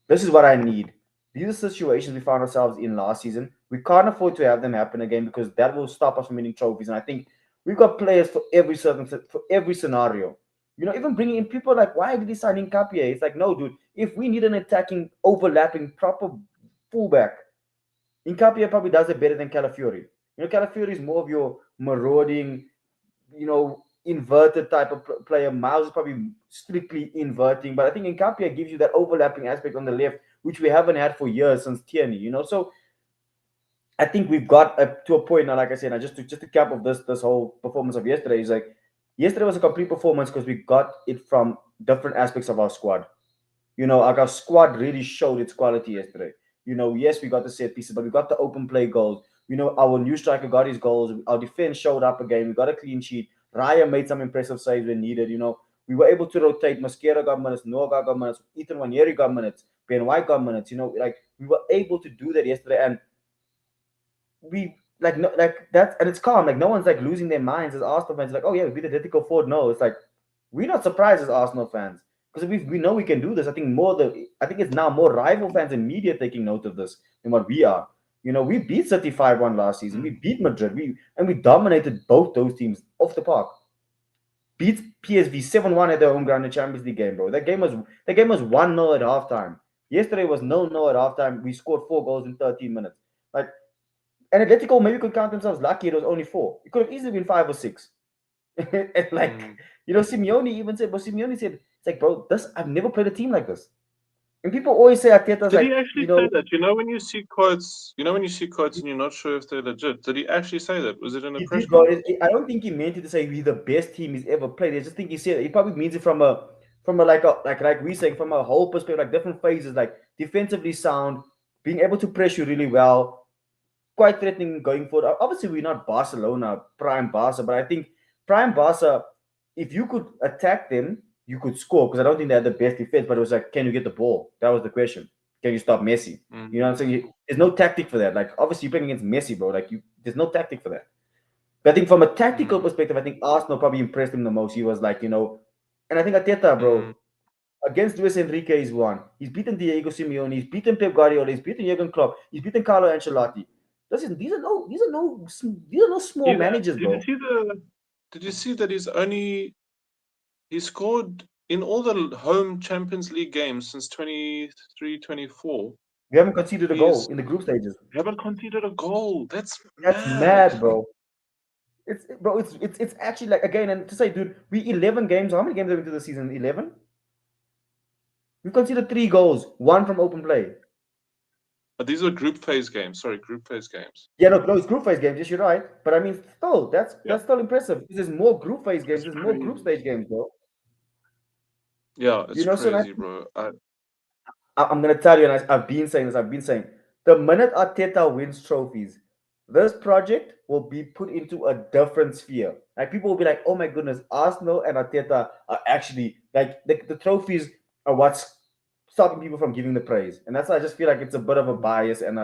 this is what I need. These are situations we found ourselves in last season. We can't afford to have them happen again because that will stop us from winning trophies. And I think we've got players for every for every scenario. You know, even bringing in people like, why did he sign in Capia? It's like, no, dude. If we need an attacking, overlapping, proper fullback, Incapia probably does it better than Calafiori. You know, Calafiori is more of your marauding, inverted type of player. Miles is probably strictly inverting, but I think Incapia gives you that overlapping aspect on the left, which we haven't had for years since Tierney. So I think we've got to a point now. Like I said, just to cap of this whole performance of yesterday is like yesterday was a complete performance because we got it from different aspects of our squad. Our squad really showed its quality yesterday. Yes, we got the set pieces, but we got the open play goals. Our new striker got his goals. Our defense showed up again. We got a clean sheet. Raya made some impressive saves when needed. We were able to rotate. Mosquera got minutes. Noah got minutes. Ethan Wanyeri got minutes. Ben White got minutes. Like we were able to do that yesterday, and we like no, like that, and it's calm. Like no one's like losing their minds as Arsenal fans. Like, oh yeah, we beat Atletico 4. No, it's like we're not surprised as Arsenal fans because we know we can do this. I think it's now more rival fans and media taking note of this than what we are. We beat City 5-1 last season. We beat Madrid. We dominated both those teams off the park. Beat PSV 7-1 at their home ground in the Champions League game, bro. That game was 1-0 at halftime. Yesterday was 0-0 at halftime. We scored 4 goals in 13 minutes. Like, and Atletico maybe could count themselves lucky it was only 4. It could have easily been 5 or 6. And like, Simeone even said, but Simeone said, it's like, bro, I've never played a team like this. And people always say Arteta's Did like, he actually say that? When you see quotes and you're not sure if they're legit, did he actually say that? Was it in a he press did, bro. conference? I don't think he meant it to say we're the best team he's ever played. I just think he said he probably means it from a like we say from a whole perspective, like different phases, like defensively sound, being able to press you really well, quite threatening going forward. Obviously, we're not Barcelona, prime Barca, but I think prime Barca, if you could attack them, you could score because I don't think they had the best defense, but it was like, can you get the ball? That was the question. Can you stop Messi? You know what I'm saying? There's no tactic for that. Like, obviously, you're playing against Messi, bro. Like, there's no tactic for that. But I think from a tactical perspective, I think Arsenal probably impressed him the most. He was like, and I think Ateta, bro, against Luis Enrique, he's won. He's beaten Diego Simeone. He's beaten Pep Guardiola. He's beaten Jurgen Klopp. He's beaten Carlo Ancelotti. Listen, these are no small He's, managers, bro. did you see that he scored in all the home Champions League games since 23-24. We haven't conceded a goal He's in the group stages. haven't conceded a goal. That's That's mad. mad, bro. It's actually like again, and to say, dude, we 11 games. How many games are we into the season? 11. We've conceded 3 goals, one from open play. But these are group phase games. Sorry, group phase games. Yeah, no, it's group phase games. Yes, you're right. But I mean, still, that's Yeah, that's still impressive. There's more group phase games. it's There's more group crazy. stage games, bro. Yeah, it's So crazy, bro. I'm gonna tell you, and I've been saying this. I've been saying the minute Arteta wins trophies, this project will be put into a different sphere. Like people will be like, "Oh my goodness, Arsenal and Arteta are actually like the trophies are what's stopping people from giving the praise." And that's why I just feel like it's a bit of a bias and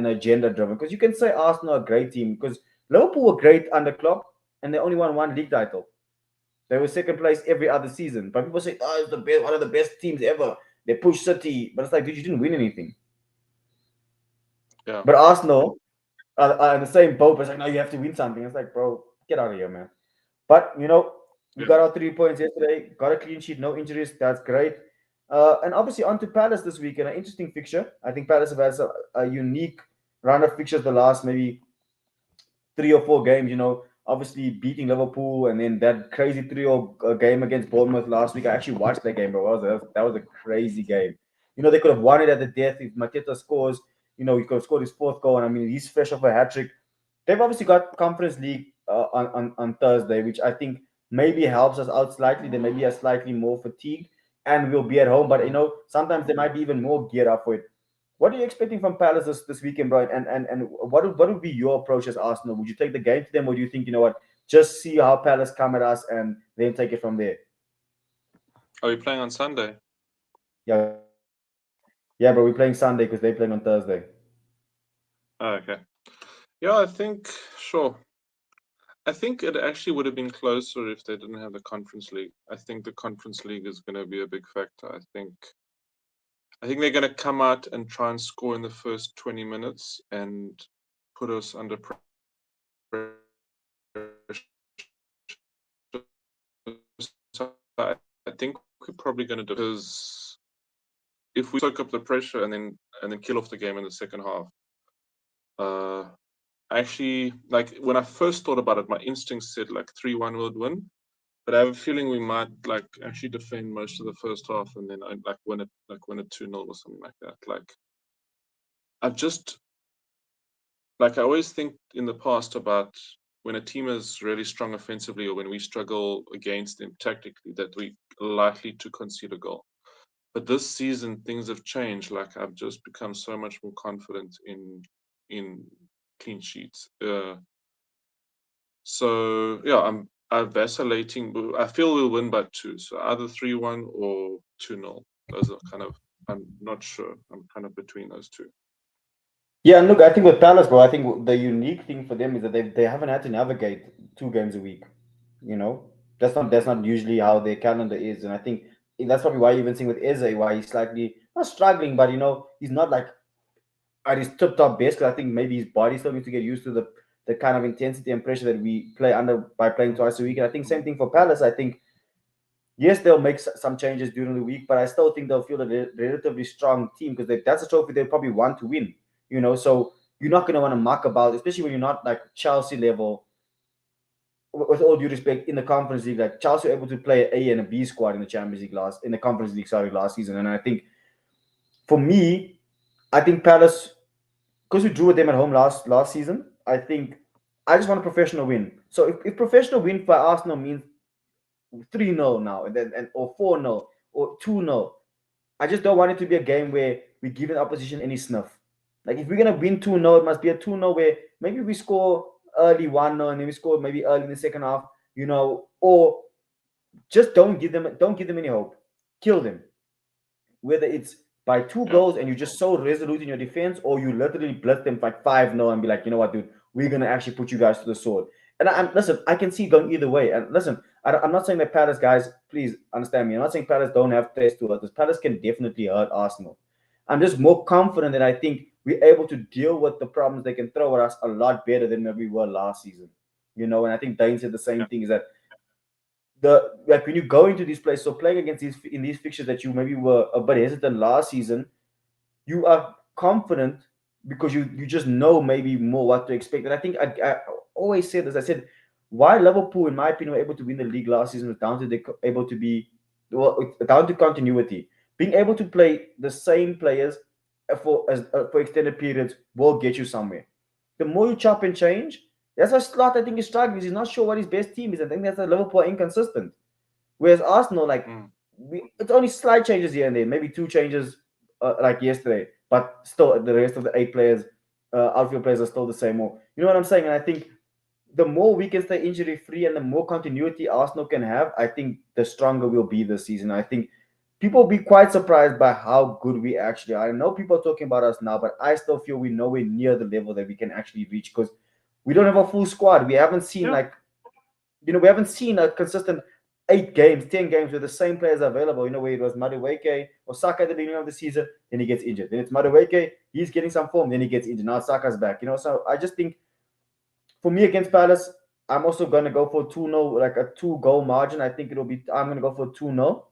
agenda driven. Because you can say Arsenal are a great team because Liverpool were great under Klopp and they only won one league title. They were second place every other season. But people say, "Oh, it's the best, one of the best teams ever." They pushed City, but it's like, dude, you didn't win anything. Yeah, But Arsenal are in the same boat. But it's like, no, you have to win something. It's like, bro, get out of here, man. But we yeah. got our 3 points yesterday. Got a clean sheet, no injuries. That's great. And obviously on to Palace this weekend. An interesting fixture. I think Palace have had a unique round of fixtures the last maybe 3 or 4 games. Obviously beating Liverpool and then that crazy 3-0 game against Bournemouth last week. I actually watched that game, bro. That was a crazy game. They could have won it at the death if Mateta scores. He could have scored his fourth goal. And I mean, he's fresh off a hat trick. They've obviously got Conference League on Thursday, which I think maybe helps us out slightly. They maybe are slightly more fatigued and we'll be at home. But, sometimes they might be even more geared up for it. What are you expecting from Palace this weekend, Brian? And what would be your approach as Arsenal? Would you take the game to them, or do you think, just see how Palace come at us and then take it from there? Are we playing on Sunday? Yeah, yeah, bro. We're playing Sunday because they're playing on Thursday. Oh, okay. Yeah, I think sure. I think it actually would have been closer if they didn't have the Conference League. I think the Conference League is going to be a big factor. I think they're going to come out and try and score in the first 20 minutes and put us under pressure. So I think we're probably going to do because if we soak up the pressure and then kill off the game in the second half, uh, actually, like when I first thought about it, my instincts said like 3-1 would win. But I have a feeling we might like actually defend most of the first half and then like win it 2-0 or something like that. Like I've just like I always think in the past about when a team is really strong offensively or when we struggle against them tactically that we are likely to concede a goal. But this season things have changed. Like I've just become so much more confident in clean sheets. So yeah, I'm vacillating. I feel we'll win by two. So either 3-1 or 2-0. Those are kind of I'm not sure. I'm kind of between those two. Yeah, and look, I think with Palace, bro, I think the unique thing for them is that they haven't had to navigate 2 games a week. You know, that's not usually how their calendar is, and I think that's probably why you even seeing with Eze why he's slightly not struggling, but he's not like at his top best because I think maybe his body still needs to get used to the kind of intensity and pressure that we play under by playing twice a week. And I think same thing for Palace. I think yes, they'll make some changes during the week, but I still think they'll feel a relatively strong team because that's a trophy they probably want to win. So you're not going to want to muck about, especially when you're not like Chelsea level. With all due respect, in the Conference League, like Chelsea were able to play an A and a B squad in the Champions League in the Conference League, sorry, last season. And I think for me, I think Palace, because we drew with them at home last season, I think I just want a professional win. So if professional win for Arsenal means 3-0 now, or 4-0 or 2-0, I just don't want it to be a game where we give the opposition any snuff. Like if we're gonna win 2-0, it must be a 2-0 where maybe we score early 1-0 and then we score maybe early in the second half, or just don't give them any hope. Kill them. Whether it's by two Yeah. goals and you're just so resolute in your defense, or you literally blitz them like 5-0 and be like, you know what, dude, we're gonna actually put you guys to the sword. And listen, I can see it going either way. And listen, I'm not saying that Palace guys, please understand me. I'm not saying Palace don't have threats to hurt us. Palace can definitely hurt Arsenal. I'm just more confident that I think we're able to deal with the problems they can throw at us a lot better than we were last season. And I think Dane said the same Yeah. thing, is that like when you go into these places, so playing against these fixtures that you maybe were a bit hesitant last season, you are confident because you just know maybe more what to expect. And I think I always said this. I said why Liverpool, in my opinion, were able to win the league last season was down to they able to be down to continuity, being able to play the same players for extended periods will get you somewhere. The more you chop and change, that's why Slot I think is struggling. He's not sure what his best team is. I think that's why Liverpool are inconsistent. Whereas Arsenal, like, Mm. it's only slight changes here and there, maybe 2 changes, like yesterday, but still the rest of the 8 players, outfield players are still the same. Or you know what I'm saying? And I think the more we can stay injury free and the more continuity Arsenal can have, I think the stronger we'll be this season. I think people will be quite surprised by how good we actually are. I know people are talking about us now, but I still feel we're nowhere near the level that we can actually reach because we don't have a full squad. We haven't seen Yeah. like we haven't seen a consistent 8 games, 10 games with the same players available. Where it was Madueke or Saka at the beginning of the season, then he gets injured. Then it's Madueke, he's getting some form, then he gets injured. Now Saka's back. So I just think for me against Palace, I'm also gonna go for 2-0, like a 2 goal margin. I think I'm gonna go for 2-0.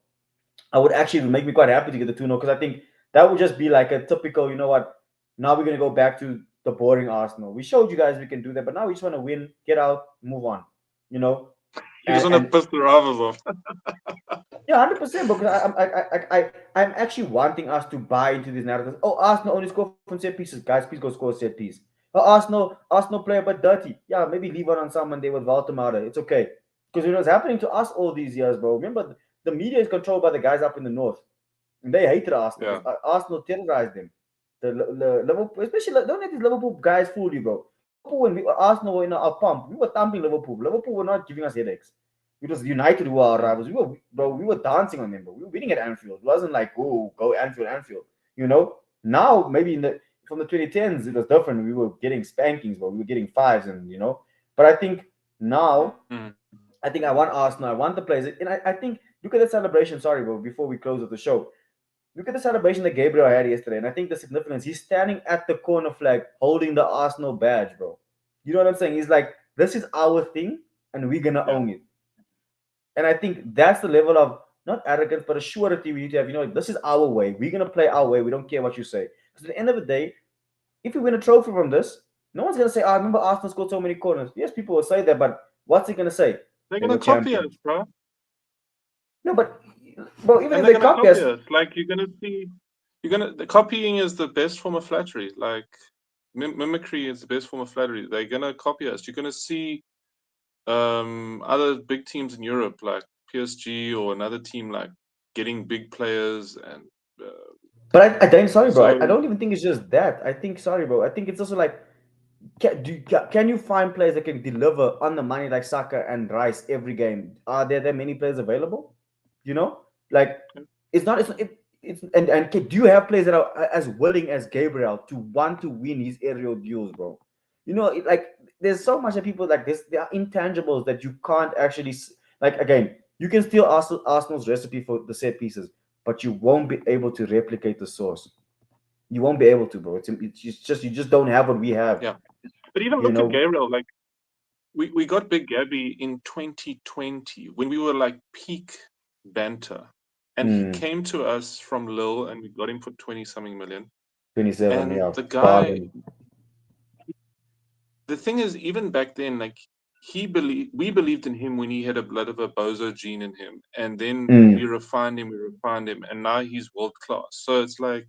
I would actually make me quite happy to get the 2-0 because I think that would just be like a typical, you know what? Now we're gonna go back to the boring Arsenal. We showed you guys we can do that, but now we just want to win, get out, move on. You know, You just want to and piss the rivals off. yeah, 100%. Because I'm actually wanting us to buy into these narratives. Oh, Arsenal only score from set pieces, guys. Please go score a set piece. Oh, Arsenal play a bit dirty. Yeah, maybe leave it on someone there with Valtemada. It's okay because it was happening to us all these years, bro. Remember, the media is controlled by the guys up in the north, and they hated Arsenal Yeah. because Arsenal terrorized them. The Liverpool, especially don't let these Liverpool guys fool you, bro. Liverpool when Arsenal were in our pump, we were thumping Liverpool. Liverpool were not giving us headaches. It was United who were our Mm. rivals. We were dancing on them, but we were winning at Anfield. It wasn't like, oh, go Anfield, Anfield. You know, now maybe from the 2010s it was different. We were getting spankings, but we were getting fives, and But I think now, Mm. I think I want Arsenal. I want the players, and I think look at the celebration. Sorry, bro. Before we close with the show, look at the celebration that Gabriel had yesterday, and I think the significance. He's standing at the corner flag, holding the Arsenal badge, bro. You know what I'm saying? He's like, this is our thing, and we're gonna Yeah. own it. And I think that's the level of not arrogance, but a surety we need to have. This is our way. We're gonna play our way. We don't care what you say. Because at the end of the day, if we win a trophy from this, no one's gonna say, "I remember Arsenal scored so many corners." Yes, people will say that, but what's he gonna say? They're They gonna were copy us, champions. bro. No, but even And if they're they gonna copy copy us, us. Like the copying is the best form of flattery. Like mimicry is the best form of flattery. They're gonna copy us. You're gonna see other big teams in Europe like PSG or another team like getting big players and uh, but I don't. Sorry, bro. I so don't even think it's just that. I think, sorry, bro. I think it's also like, can you find players that can deliver on the money like Saka and Rice every game? Are there that many players available? You know, like it's not. It's and do you have players that are as willing as Gabriel to want to win his aerial duels, bro? Like there's so much that people like this. There are intangibles that you can't actually like. Again, you can steal Arsenal's recipe for the set pieces, but you won't be able to replicate the source. You won't be able to, bro. It's just you just don't have what we have. yeah. But even You look at know. Gabriel. Like we got Big Gabby in 2020 when we were like peak banter, and he Mm, came to us from Lille, and we got him for 20 something million. 27, And yeah, the guy, bargain. the thing is, even back then, like we believed in him when he had a blood of a bozo gene in him, and then Mm, we refined him, and now he's world class. So it's like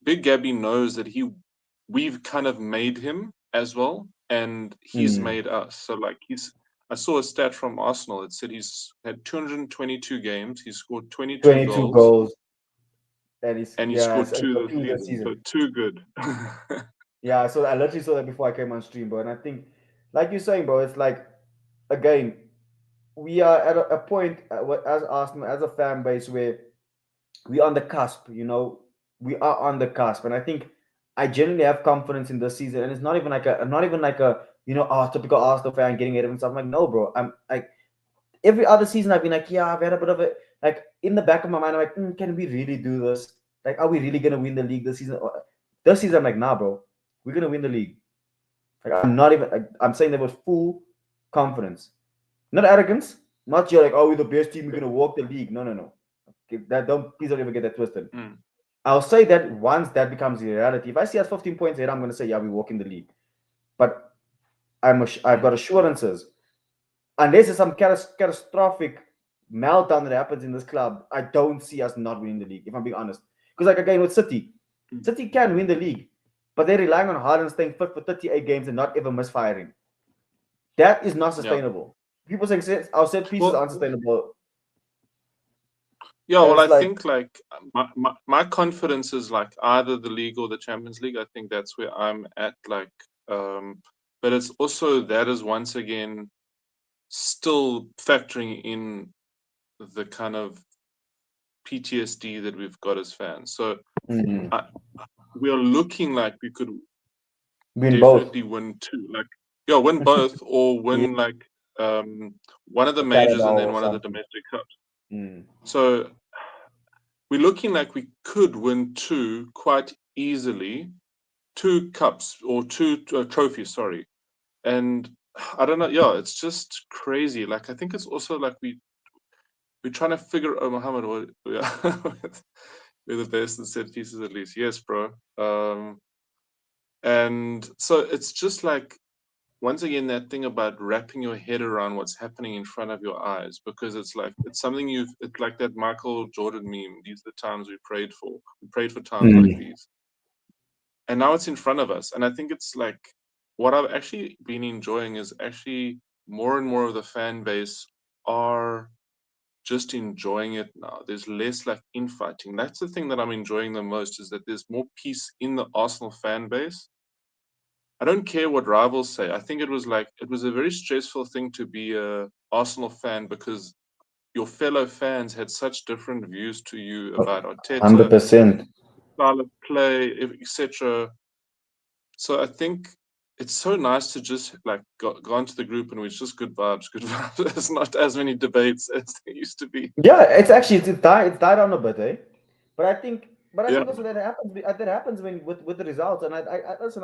Big Gabby knows that we've kind of made him as well, and he's mm. made us. So like I saw a stat from Arsenal. It said he's had 222 games. He scored 22 22 goals, goals. That is, and he yeah, scored it's two got this two this season. season. So too good. Yeah, so I literally saw that before I came on stream, bro. And I think, like you're saying, bro, it's like, again, we are at a point as Arsenal, as a fan base, where we're on the cusp, we are on the cusp. And I think I genuinely have confidence in this season. And it's not even like a, typical Arsenal fan getting ahead of himself. I'm like, no, bro. I'm like, every other season I've been like, yeah, I've had a bit of it. Like in the back of my mind, I'm like, can we really do this? Like, are we really gonna win the league this season? This season, I'm like, nah, bro, we're gonna win the league. Like, I'm not even. Like, I'm saying that with full confidence, not arrogance. Not you're like, oh, we're the best team. We're gonna walk the league. No, no, no. Okay, that don't please don't ever get that twisted. Mm, I'll say that once that becomes a reality. If I see us 15 points ahead, I'm gonna say, yeah, we walk in the league. But I've mm, got assurances unless there's some catastrophic meltdown that happens in this club, I don't see us not winning the league, if I'm being honest. Because, like, again, with City, mm. City can win the league, but they're relying on Haaland staying fit for 38 games and not ever misfiring. That is not Yeah. sustainable. People saying our set pieces are Well, unsustainable. yeah. And Well, it's I like, think like my confidence is like either the league or the Champions League. I think that's where I'm at. Like, um, but it's also that is once again still factoring in the kind of PTSD that we've got as fans. So mm, I, we are looking like we could win both. definitely win two. Like, yeah, win both or Yeah, win like one of the a majors and Carabao then or one of the something. domestic cups. Mm, So we're looking like we could win two quite easily, two cups or two trophies. Sorry, and I don't know. Yeah, it's just crazy. Like I think it's also like we're trying to figure. Oh, Muhammad, what? Yeah, we're the best in set pieces at least. Yes, bro. And so it's just like once again that thing about wrapping your head around what's happening in front of your eyes because it's like it's something it's like that Michael Jordan meme. These are the times we prayed for times like mm, these, and now it's in front of us. And I think it's like what I've actually been enjoying is actually more and more of the fan base are just enjoying it now. There's less like infighting. That's the thing that I'm enjoying the most is that there's more peace in the Arsenal fan base. I don't care what rivals say. I think it was a very stressful thing to be a Arsenal fan because your fellow fans had such different views to you about Arteta, 100%. style of play, etc. So I think it's so nice to just like go into the group and it's just good vibes, good vibes. There's not as many debates as there used to be. Yeah, it's actually it's died on a bit, eh? But I Yeah, think also that happens when with the results. And I listen,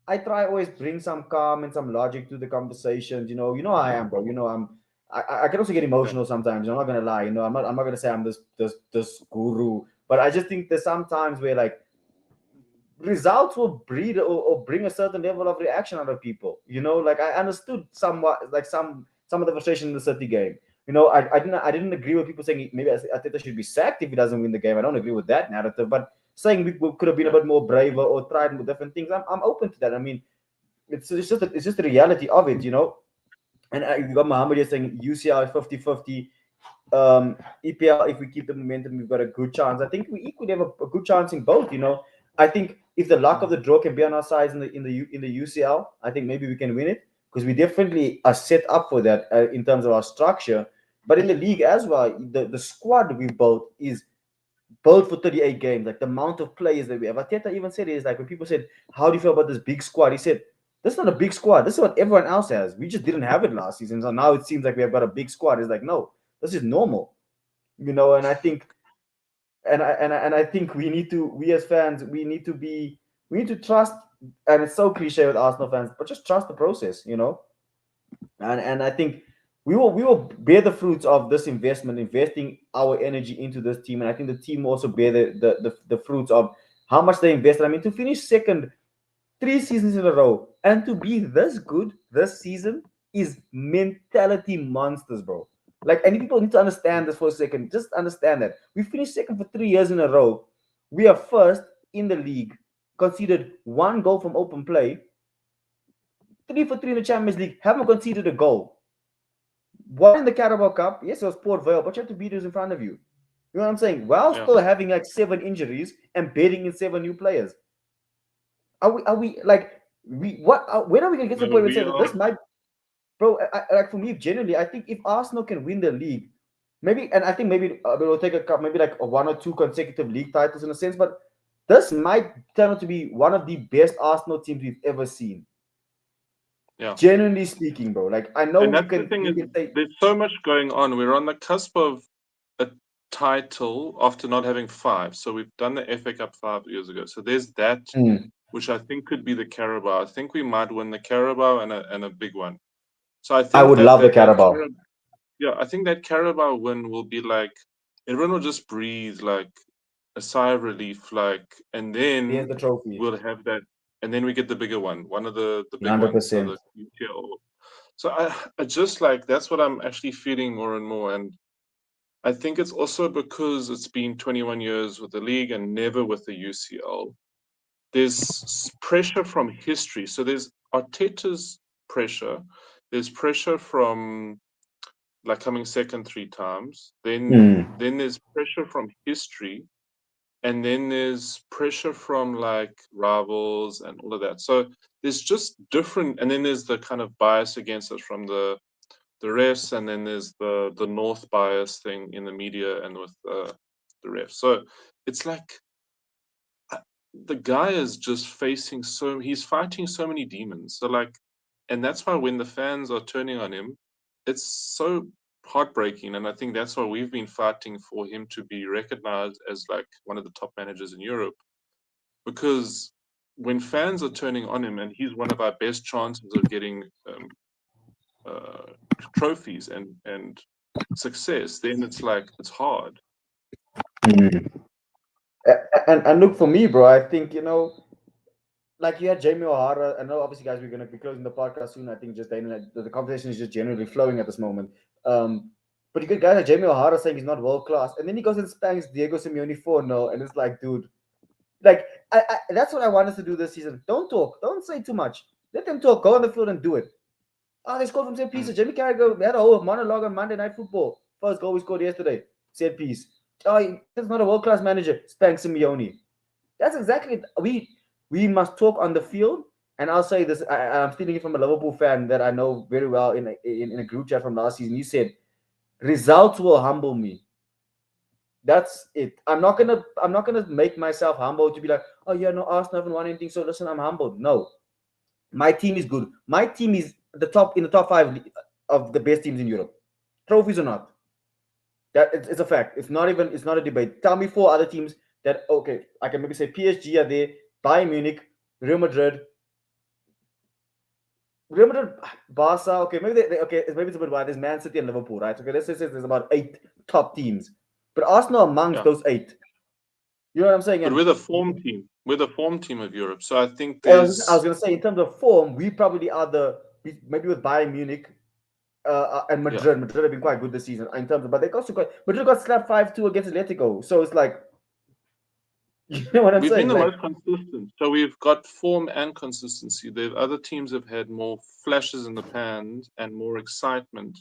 I try always bring some calm and some logic to the conversations. How I am, bro. I can also get yeah, emotional sometimes. I'm not gonna lie. I'm not gonna say I'm this guru, but I just think there's some times where like results will breed or bring a certain level of reaction out of people. Like I understood somewhat like some of the frustration in the City game. I didn't agree with people saying maybe Ateta should be sacked if he doesn't win the game. I don't agree with that narrative, but saying we could have been a yeah, bit more braver or tried with different things, I'm open to that. I mean, it's just the reality of it. And you got Muhammad here saying UCL is 50-50. EPL, if we keep the momentum, we've got a good chance. I think we equally have a good chance in both. I think if the luck of the draw can be on our side in the UCL, I think maybe we can win it because we definitely are set up for that in terms of our structure. But in the league as well, the squad we built is built for 38 games. Like the amount of players that we have. Ateta even said it is like when people said, "How do you feel about this big squad?" He said, "This is not a big squad. This is what everyone else has. We just didn't have it last season. So now it seems like we have got a big squad." It's like, no, this is normal. And I think and I think we as fans we need to trust, and it's so cliche with Arsenal fans, but just trust the process. And I think we will bear the fruits of this investment, investing our energy into this team. And I think the team also bear the fruits of how much they invested. I mean, to finish second 3 seasons in a row and to be this good this season is mentality monsters, bro. Like, and people need to understand this for a second. Just understand that we finished second for 3 years in a row. We are first in the league, conceded one goal from open play, 3 for 3 in the Champions League, haven't conceded a goal. One in the Carabao Cup, yes, it was Port Vale, but you have to beat who's in front of you. You know what I'm saying? While yeah. still having like 7 injuries and betting in 7 new players. Are we like we what? When are we gonna get to the No, point where we we say that are. this might, bro? Like for me, genuinely, I think if Arsenal can win the league, maybe, and I think maybe we'll take a cup, maybe like a 1 or 2 consecutive league titles in a sense, but this might turn out to be one of the best Arsenal teams we've ever seen. Yeah. Genuinely speaking, bro. Like I And know you that's the can thing you is can say, there's so much going on. We're on the cusp of a title after not having five. So we've done the FA Cup 5 years ago. So there's that, mm, which I think could be the Carabao. I think we might win the Carabao and a big one. So I I think would that love the Carabao. Yeah, I think that Carabao win will be like everyone will just breathe like a sigh of relief, like, and Here's then the trophy. we'll have that, and then we get the bigger one of the big ones, so 100%. the UTL. So I just like that's what I'm actually feeling more and more, and I think it's also because it's been 21 years with the league and never with the UCL. There's pressure from history, so there's Arteta's pressure. There's pressure from like coming second 3 times. Then Mm, then there's pressure from history, and then there's pressure from like rivals and all of that. So there's just different, and then there's the kind of bias against us from the refs, and then there's the North bias thing in the media and with the refs. So it's like uh, the guy is just facing he's fighting so many demons. So like, and that's why when the fans are turning on him, it's so heartbreaking. And I think that's why we've been fighting for him to be recognized as like one of the top managers in Europe. Because when fans are turning on him, and he's one of our best chances of getting uh, trophies and success, then it's like it's hard. mm. And look, for me, bro, I think like you had Jamie O'Hara. I know, obviously, guys, we're gonna be closing the podcast soon. I think just the conversation is just generally flowing at this moment. But you got guys like Jamie O'Hara saying he's not world class, and then he goes and spanks Diego Simeone 4-0, and it's like, dude, like that's what I want us to do this season. Don't talk, don't say too much. Let them talk. Go on the field and do it. Oh, they scored from set Mm. pieces. Jimmy Carragher had a whole monologue on Monday Night Football. First goal we scored yesterday. Set piece. Oh, Arteta's not a world class manager. Spank Simeone. That's exactly it. We must talk on the field, And I'll say this: I'm stealing it from a Liverpool fan that I know very well in a group chat from last season. He said, "Results will humble me." That's it. I'm not gonna make myself humble to be like, oh yeah, no, Arsenal haven't won anything, so listen, I'm humbled. No, my team is good. My team is the top five of the best teams in Europe, trophies or not. That it's a fact. It's not a debate. Tell me four other teams that okay, I can maybe say PSG are there, Bayern Munich, Real Madrid, Real Madrid, Barca. Okay, maybe okay, maybe it's a bit wide. There's Man City and Liverpool, right? Okay, let's say there's about eight top teams, but Arsenal amongst Yeah. those eight. You know what I'm saying? But And we're the form team. We're the form team of Europe. So I think I was there's gonna say in terms of form, we probably are maybe with Bayern Munich and yeah. Madrid. Madrid have been quite good this season in terms of, but they got Madrid got slapped 5-2 against Atletico. So it's like, you know what I'm We've been saying? the Like, most consistent. So we've got form and consistency. The other teams have had more flashes in the pan and more excitement,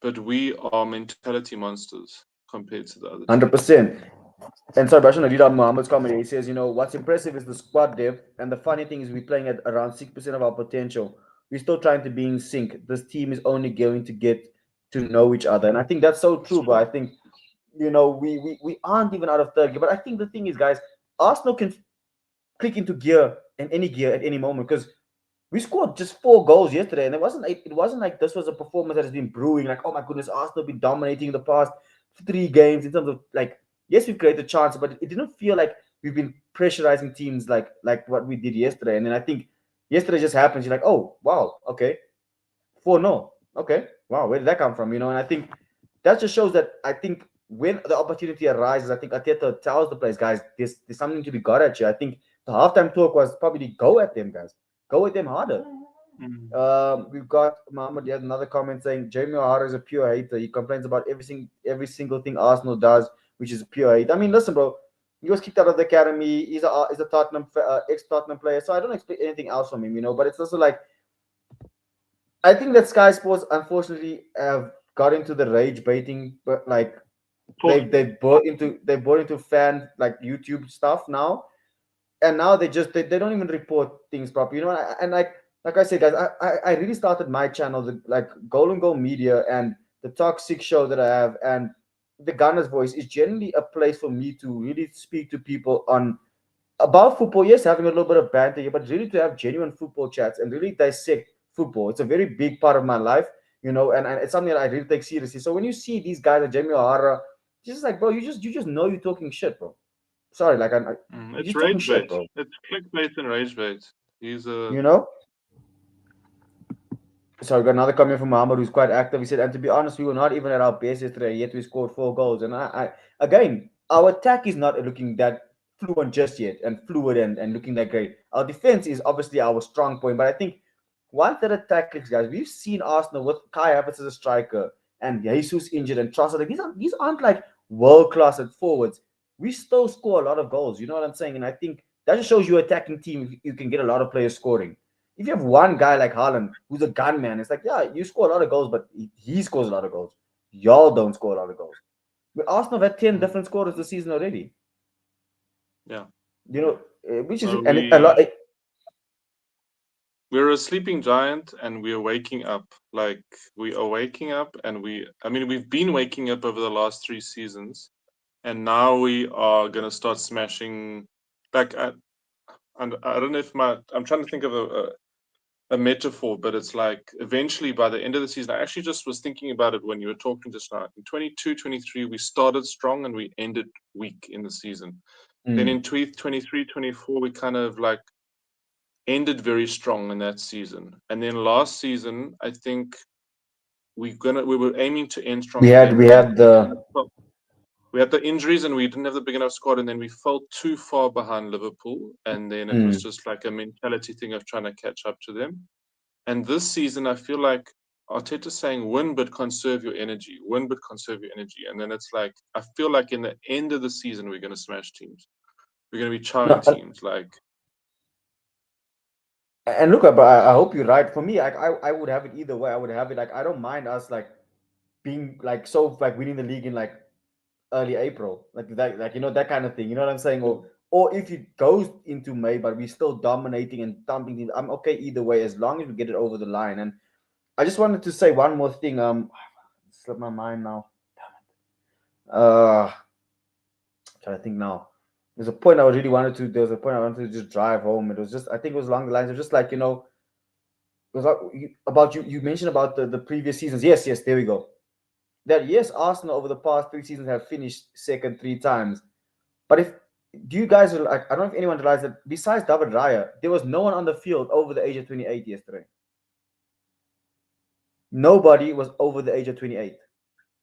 but we are mentality monsters compared to the other teams. 100%. And sorry, Bashan, I read out Mohammed's comment. He says, what's impressive is the squad depth. And the funny thing is, we're playing at around 6% of our potential. We're still trying to be in sync. This team is only going to get to know each other. And I think that's so That's true. But I true. think, we aren't even out of third gear. But I think the thing is, guys, Arsenal can click into gear at any moment because we scored just 4 goals yesterday, and it wasn't like this was a performance that has been brewing. Like, oh my goodness, Arsenal have been dominating the past 3 games in terms of like, yes, we've created chances, but it didn't feel like we've been pressurizing teams like what we did yesterday. And then I think yesterday just happens. You're like, oh wow, okay, 4-0, okay, wow, where did that come from? And I think that just shows that I think when the opportunity arises, I think Ateta tells the players, guys, there's something to be got at you. I think the halftime talk was probably go at them, guys, go at them harder. Mm. We've got Mohammed. He has another comment saying Jamie O'Hara is a pure hater. He complains about every single thing Arsenal does, which is pure hate. I mean, listen, bro. He was kicked out of the academy. He's a Tottenham ex Tottenham player, so I don't expect anything else from him, But it's also like I think that Sky Sports unfortunately have got into the rage baiting, but like Talk. they bought into fan like YouTube stuff now, and now they don't even report things properly, and like I said, guys, I really started my channel, like Golden Goal Media, and the Toxic Show that I have, and the Gunner's Voice is generally a place for me to really speak to people on about football. Yes, having a little bit of banter here, but really to have genuine football chats and really dissect football. It's a very big part of my life, and it's something that I really take seriously. So when you see these guys like Jamie O'Hara, it's just like, bro, you just know you're talking shit, bro. Sorry, like you're It's just talking rage shit, bait. bro. It's clickbait and rage bait. He's a You know. So we got another comment from Muhammad who's quite active. He said, and to be honest, we were not even at our best yesterday, yet we scored 4 goals. And again, our attack is not looking that fluent just yet and fluid and looking that great. Our defense is obviously our strong point, but I think once that attack clicks, guys, we've seen Arsenal with Kai Havertz as a striker and Jesus injured and Trossard. Like, these aren't like world class at forwards. We still score a lot of goals. You know what I'm saying? And I think that just shows you attacking team. If you can get a lot of players scoring. If you have one guy like Haaland who's a gunman, it's like, yeah, you score a lot of goals, but he scores a lot of goals. Y'all don't score a lot of goals. But Arsenal have had 10 mm, different scorers this season already. yeah. Which is No, and a lot. we're a sleeping giant and we are waking up. Like we are waking up and I mean we've been waking up over the last 3 seasons and now we are gonna start smashing back at and I don't know if I'm trying to think of a metaphor, but it's like eventually by the end of the season, I actually just was thinking about it when you were talking just now. In 22, 23, we started strong and we ended weak in the season. Then Mm. in 23, 24, we kind of like ended very strong in that season. And then last season, I think we were aiming to end We strong had again, we and had the we had the injuries and we didn't have the big enough squad, and then we fell too far behind Liverpool, and then it was mm. just like a mentality thing of trying to catch up to them. And this season, I feel like Arteta's saying, win but conserve your energy, win but conserve your energy. And then it's like, I feel like in the end of the season, we're going to smash teams. We're going to be chowing No, teams. Like, and look, I hope you're right. For me, I would have it either way. I would have it like I don't mind us like being like so like winning the league in like early April, like that, like that kind of thing. You know what I'm saying? yeah, or if it goes into May, but we're still dominating and thumping teams, I'm okay either way as long as we get it over the line. And I just wanted to say one more thing. Slipped my mind now. Trying to think now. There's a point I really wanted to. There was a point I wanted to just drive home. It was just, I think it was along the lines of just like, it was about you. You mentioned about the previous seasons. Yes, yes, there we go. That yes, Arsenal over the past 3 seasons have finished second 3 times. But if do you guys like, I don't know if anyone realized that besides David Raya, there was no one on the field over the age of 28 yesterday. Nobody was over the age of 28,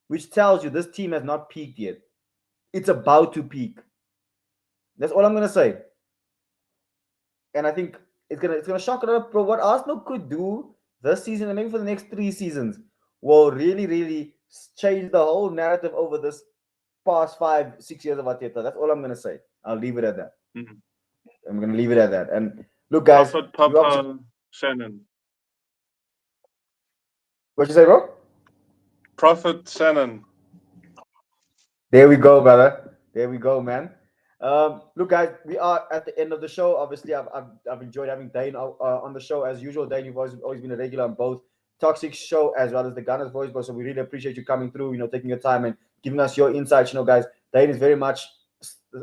which tells you this team has not peaked yet. It's about to peak. That's all I'm gonna say. And I think it's gonna shock a lot of, bro. What Arsenal could do this season and maybe for the next 3 seasons will really, really change the whole narrative over this past 5, 6 years of Arteta. That's all I'm gonna say. I'll leave it at that. Mhm. I'm gonna leave it at that. And look, guys, Prophet we obviously Papa Shannon. what you say, bro? Prophet Shannon. There we go, brother. There we go, man. Look, guys, we are at the end of the show. Obviously, I've enjoyed having Dane on the show as usual. Dane, you've always been a regular on both Toxic show as well as the Gunners Voice, bro. So we really appreciate you coming through. Taking your time and giving us your insights. Guys, Dane is very much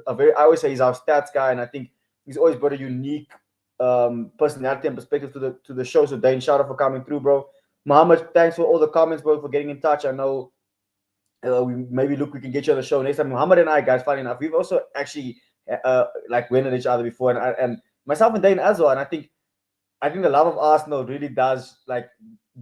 I always say he's our stats guy, and I think he's always brought a unique personality and perspective to the show. So Dane, shout out for coming through, bro. Muhammad, thanks for all the comments, bro, for getting in touch. I know we can get you on the show next time. Muhammad and I, guys, funny enough, we've also actually like went at each other before, and myself and Dane as well. And I think the love of Arsenal really does like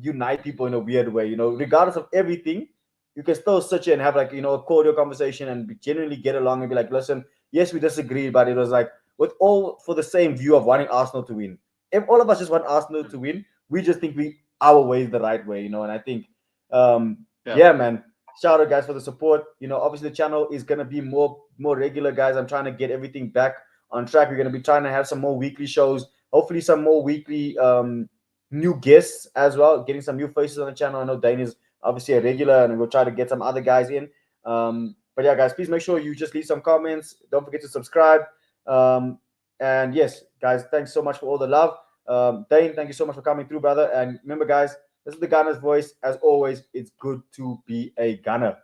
unite people in a weird way. Regardless of everything, you can still sit here and have like a cordial conversation and genuinely get along and be like, listen, yes, we disagree, but it was like with all for the same view of wanting Arsenal to win. If all of us just want Arsenal to win, we just think our way is the right way. And I think, yeah, man. Shout out, guys, for the support. Obviously the channel is gonna be more regular, guys. I'm trying to get everything back on track. We're gonna be trying to have some more weekly shows. Hopefully, some more weekly new guests as well. Getting some new faces on the channel. I know Dane is obviously a regular, and we'll try to get some other guys in. But yeah, guys, please make sure you just leave some comments. Don't forget to subscribe. And yes, guys, thanks so much for all the love. Dane, thank you so much for coming through, brother. And remember, guys, this is the Gunner's Voice. As always, it's good to be a Gunner.